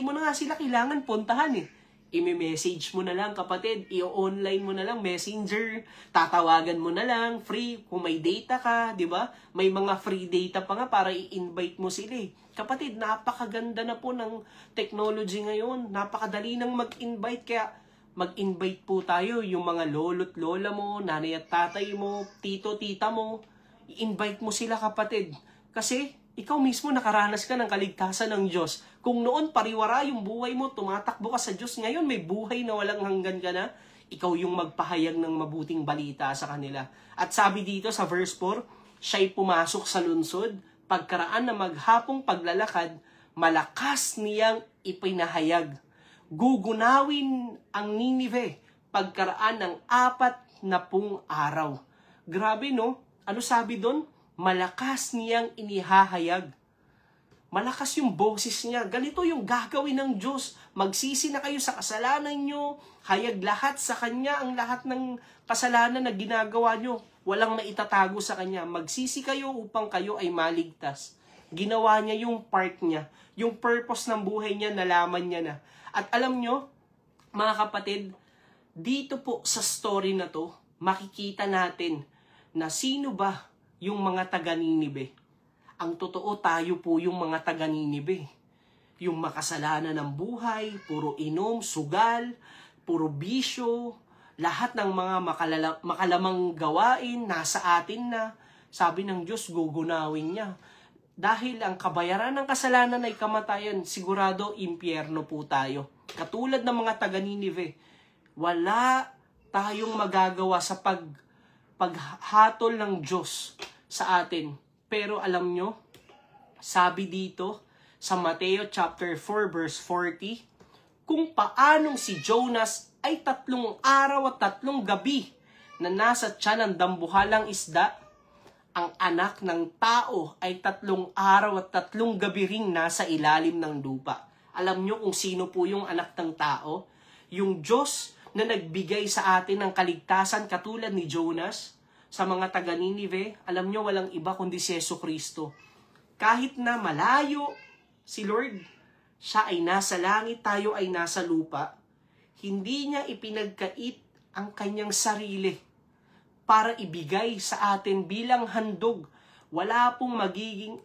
Speaker 3: mo na nga sila kailangan puntahan eh. I-message mo na lang, kapatid. I-online mo na lang, messenger. Tatawagan mo na lang, free. Kung may data ka, di ba? May mga free data pa nga para i-invite mo sila eh. Kapatid, napakaganda na po ng technology ngayon. Napakadali nang mag-invite. Kaya mag-invite po tayo. Yung mga lolo't lola mo, nanay at tatay mo, tito, tita mo. I-invite mo sila, kapatid. Kasi ikaw mismo nakaranas ka ng kaligtasan ng Diyos. Kung noon pariwara yung buhay mo, tumatakbo ka sa Diyos, ngayon may buhay na walang hanggan ka na, ikaw yung magpahayag ng mabuting balita sa kanila. At sabi dito sa verse 4, siya'y pumasok sa lunsod, pagkaraan na maghapong paglalakad, malakas niyang ipinahayag. Gugunawin ang Ninive, pagkaraan ng 40 araw. Grabe no? Ano sabi doon? Malakas niyang inihahayag. Malakas yung boses niya. Ganito yung gagawin ng Diyos. Magsisi na kayo sa kasalanan nyo. Hayag lahat sa Kanya ang lahat ng kasalanan na ginagawa nyo. Walang maitatago sa Kanya. Magsisi kayo upang kayo ay maligtas. Ginawa niya yung part niya. Yung purpose ng buhay niya, nalaman niya na. At alam nyo, mga kapatid, dito po sa story na to, makikita natin na sino ba yung mga taga Ninive. Ang totoo, tayo po yung mga taga Ninive. Yung makasalanan ng buhay, puro inom, sugal, puro bisyo, lahat ng mga makalamang gawain, nasa atin na. Sabi ng Diyos, gugunawin niya. Dahil ang kabayaran ng kasalanan ay kamatayan, sigurado impyerno po tayo. Katulad ng mga taga Ninive, wala tayong magagawa sa paghatol ng Diyos sa atin. Pero alam nyo, sabi dito sa Mateo chapter 4 verse 40, kung paanong si Jonas ay 3 araw at 3 gabi na nasa tiyan ng dambuhalang isda, ang anak ng tao ay 3 araw at 3 gabi ring nasa ilalim ng lupa. Alam nyo kung sino po yung anak ng tao? Yung Diyos na nagbigay sa atin ng kaligtasan katulad ni Jonas sa mga taga Ninive. Alam nyo, walang iba kundi si Jesucristo. Kahit na malayo si Lord, siya ay nasa langit, tayo ay nasa lupa. Hindi niya ipinagkait ang kanyang sarili para ibigay sa atin bilang handog. Wala pong magiging,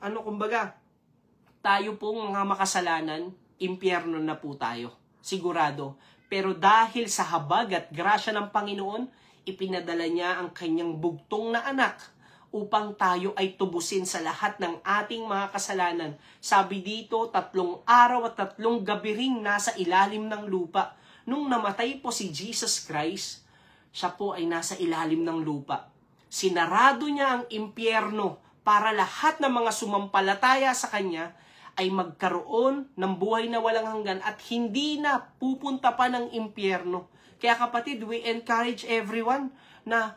Speaker 3: tayo pong mga makasalanan, impyerno na po tayo. Sigurado. Pero dahil sa habag at grasya ng Panginoon, ipinadala niya ang kanyang bugtong na anak upang tayo ay tubusin sa lahat ng ating mga kasalanan. Sabi dito, 3 araw at 3 gabi ring nasa ilalim ng lupa. Nung namatay po si Jesus Christ, siya po ay nasa ilalim ng lupa. Sinarado niya ang impyerno para lahat ng mga sumampalataya sa kanya ay magkaroon ng buhay na walang hanggan at hindi na pupunta pa ng impyerno. Kaya kapatid, we encourage everyone na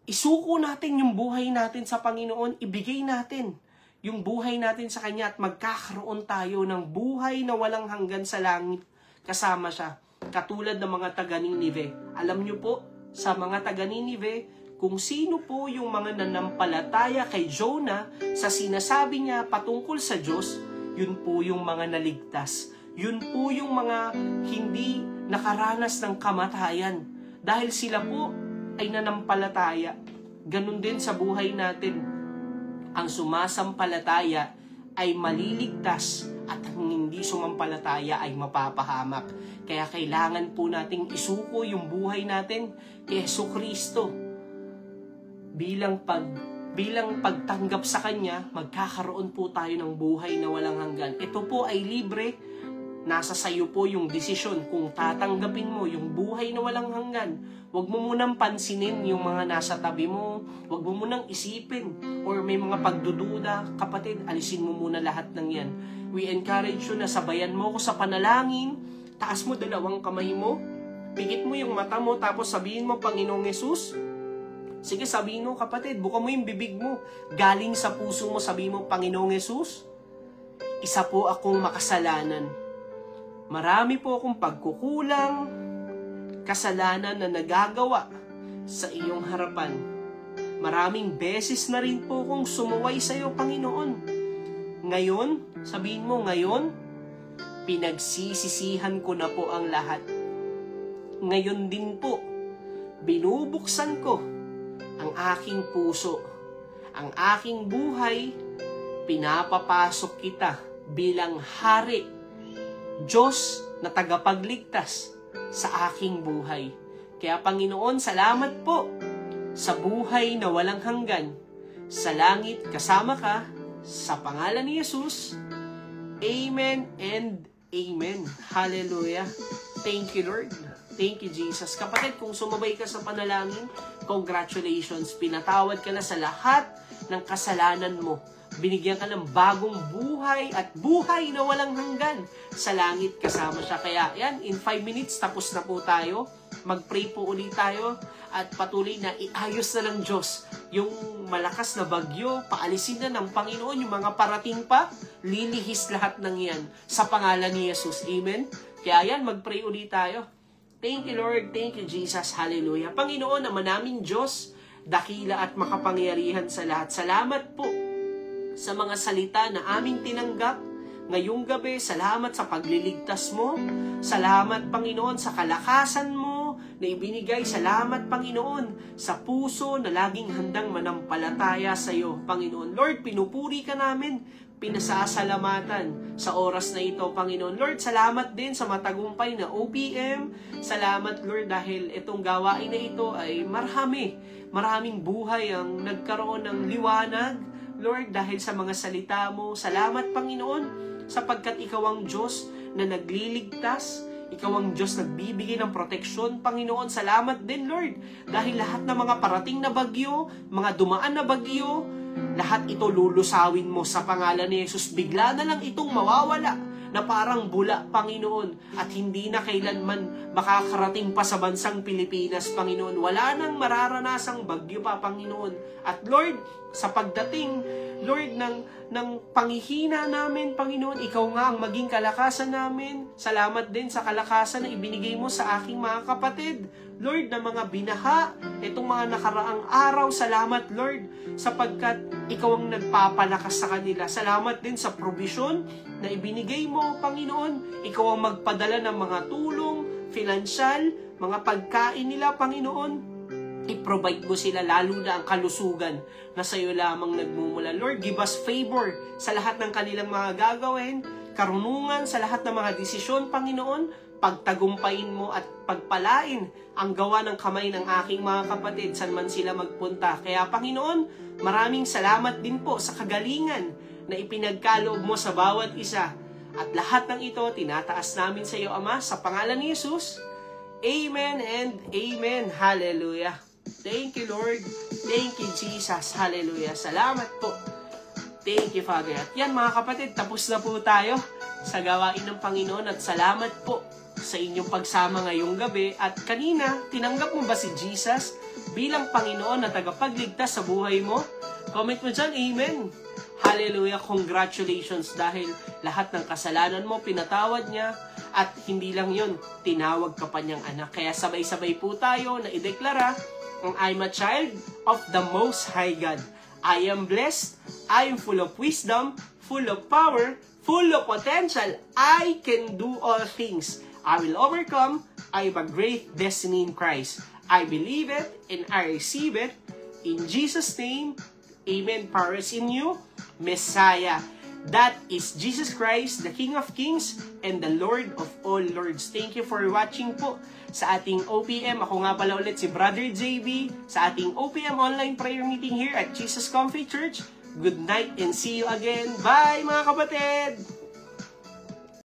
Speaker 3: isuko natin yung buhay natin sa Panginoon, ibigay natin yung buhay natin sa Kanya at magkakaroon tayo ng buhay na walang hanggan sa langit kasama siya. Katulad ng mga taga Ninive. Alam niyo po, sa mga taga Ninive, kung sino po yung mga nanampalataya kay Jonah sa sinasabi niya patungkol sa Diyos, yun po yung mga naligtas. Yun po yung mga hindi nakaranas ng kamatayan. Dahil sila po ay nanampalataya. Ganun din sa buhay natin. Ang sumasampalataya ay maliligtas at ang hindi sumampalataya ay mapapahamak. Kaya kailangan po nating isuko yung buhay natin kay Jesucristo. Bilang pagtanggap sa Kanya, magkakaroon po tayo ng buhay na walang hanggan. Ito po ay libre. Nasa sayo po yung desisyon kung tatanggapin mo yung buhay na walang hanggan. Huwag mo munang pansinin yung mga nasa tabi mo. Huwag mo munang isipin or may mga pagdududa. Kapatid, alisin mo muna lahat ng yan. We encourage you na sabayan mo ko sa panalangin. Taas mo 2 kamay mo. Pikit mo yung mata mo tapos sabihin mo, Panginoong Yesus. Sige, sabihin mo kapatid, buka mo yung bibig mo. Galing sa puso mo, sabihin mo, Panginoong Yesus, isa po akong makasalanan. Marami po akong pagkukulang, kasalanan na nagagawa sa iyong harapan. Maraming beses na rin po akong sumuway sa iyo, Panginoon. Ngayon, sabihin mo, ngayon, pinagsisisihan ko na po ang lahat. Ngayon din po, binubuksan ko ang aking puso, ang aking buhay, pinapapasok kita bilang hari, Diyos na tagapagligtas sa aking buhay. Kaya Panginoon, salamat po sa buhay na walang hanggan. Sa langit kasama ka, sa pangalan ni Jesus. Amen and amen. Hallelujah. Thank you, Lord. Thank you, Jesus. Kapatid, kung sumabay ka sa panalangin, congratulations. Pinatawad ka na sa lahat ng kasalanan mo. Binigyan ka ng bagong buhay at buhay na walang hanggan. Sa langit kasama siya. Kaya yan, in 5 minutes, tapos na po tayo. Mag-pray po ulit tayo at patuloy na iayos na ng Diyos yung malakas na bagyo. Paalisin na ng Panginoon yung mga parating pa. Lilihis lahat ng yan sa pangalan ni Jesus. Amen? Kaya yan, mag-pray ulit tayo. Thank you, Lord. Thank you, Jesus. Hallelujah. Panginoon, naman namin Diyos, dakila at makapangyarihan sa lahat. Salamat po sa mga salita na aming tinanggap ngayong gabi. Salamat sa pagliligtas mo. Salamat, Panginoon, sa kalakasan mo na ibinigay. Salamat, Panginoon, sa puso na laging handang manampalataya sa iyo, Panginoon. Lord, pinupuri ka namin. Pinasasalamatan sa oras na ito, Panginoon. Lord, salamat din sa matagumpay na OPM. Salamat, Lord, dahil itong gawain na ito ay maraming buhay ang nagkaroon ng liwanag. Lord, dahil sa mga salita mo, salamat, Panginoon, sapagkat ikaw ang Diyos na nagliligtas. Ikaw ang Diyos nagbibigay ng proteksyon, Panginoon. Salamat din, Lord, dahil lahat ng mga parating na bagyo, mga dumaan na bagyo, lahat ito lulusawin mo sa pangalan ni Jesus. Bigla na lang itong mawawala. na parang bula, Panginoon, at hindi na kailanman makakarating pa sa bansang Pilipinas, Panginoon. Wala nang mararanasang bagyo pa, Panginoon. At Lord, sa pagdating, Lord, ng panghihina namin, Panginoon, Ikaw nga ang maging kalakasan namin. Salamat din sa kalakasan na ibinigay mo sa aking mga kapatid. Lord, na mga binaha, itong mga nakaraang araw, salamat, Lord, sapagkat Ikaw ang nagpapalakas sa kanila. Salamat din sa provision na ibinigay mo, Panginoon. Ikaw ang magpadala ng mga tulong, financial, mga pagkain nila, Panginoon. I-provide mo sila, lalo na ang kalusugan na sa iyo lamang nagmumula. Lord, give us favor sa lahat ng kanilang mga gagawin, karunungan sa lahat ng mga desisyon, Panginoon. Pagtagumpayin mo at pagpalain ang gawa ng kamay ng aking mga kapatid saan man sila magpunta. Kaya Panginoon, maraming salamat din po sa kagalingan na ipinagkaloob mo sa bawat isa. At lahat ng ito, tinataas namin sa iyo, Ama, sa pangalan ni Jesus. Amen and amen. Hallelujah. Thank you, Lord. Thank you, Jesus. Hallelujah. Salamat po. Thank you, Father. At yan, mga kapatid, tapos na po tayo sa gawain ng Panginoon. At salamat po sa inyong pagsama ngayong gabi. At kanina, tinanggap mo ba si Jesus bilang Panginoon na tagapagligtas sa buhay mo? Comment mo dyan, amen. Hallelujah, congratulations dahil lahat ng kasalanan mo, pinatawad niya. At hindi lang yun, tinawag ka pa niyang anak. Kaya sabay-sabay po tayo na ideklara ang I'm a child of the Most High God. I am blessed, I am full of wisdom, full of power, full of potential. I can do all things. I will overcome. I have a great destiny in Christ. I believe it and I receive it. In Jesus' name, amen. Power is in you, Messiah. That is Jesus Christ, the King of Kings and the Lord of all Lords. Thank you for watching po sa ating OPM. Ako nga pala ulit si Brother JB sa ating OPM online prayer meeting here at Jesus Comfy Church. Good night and see you again. Bye mga kapatid!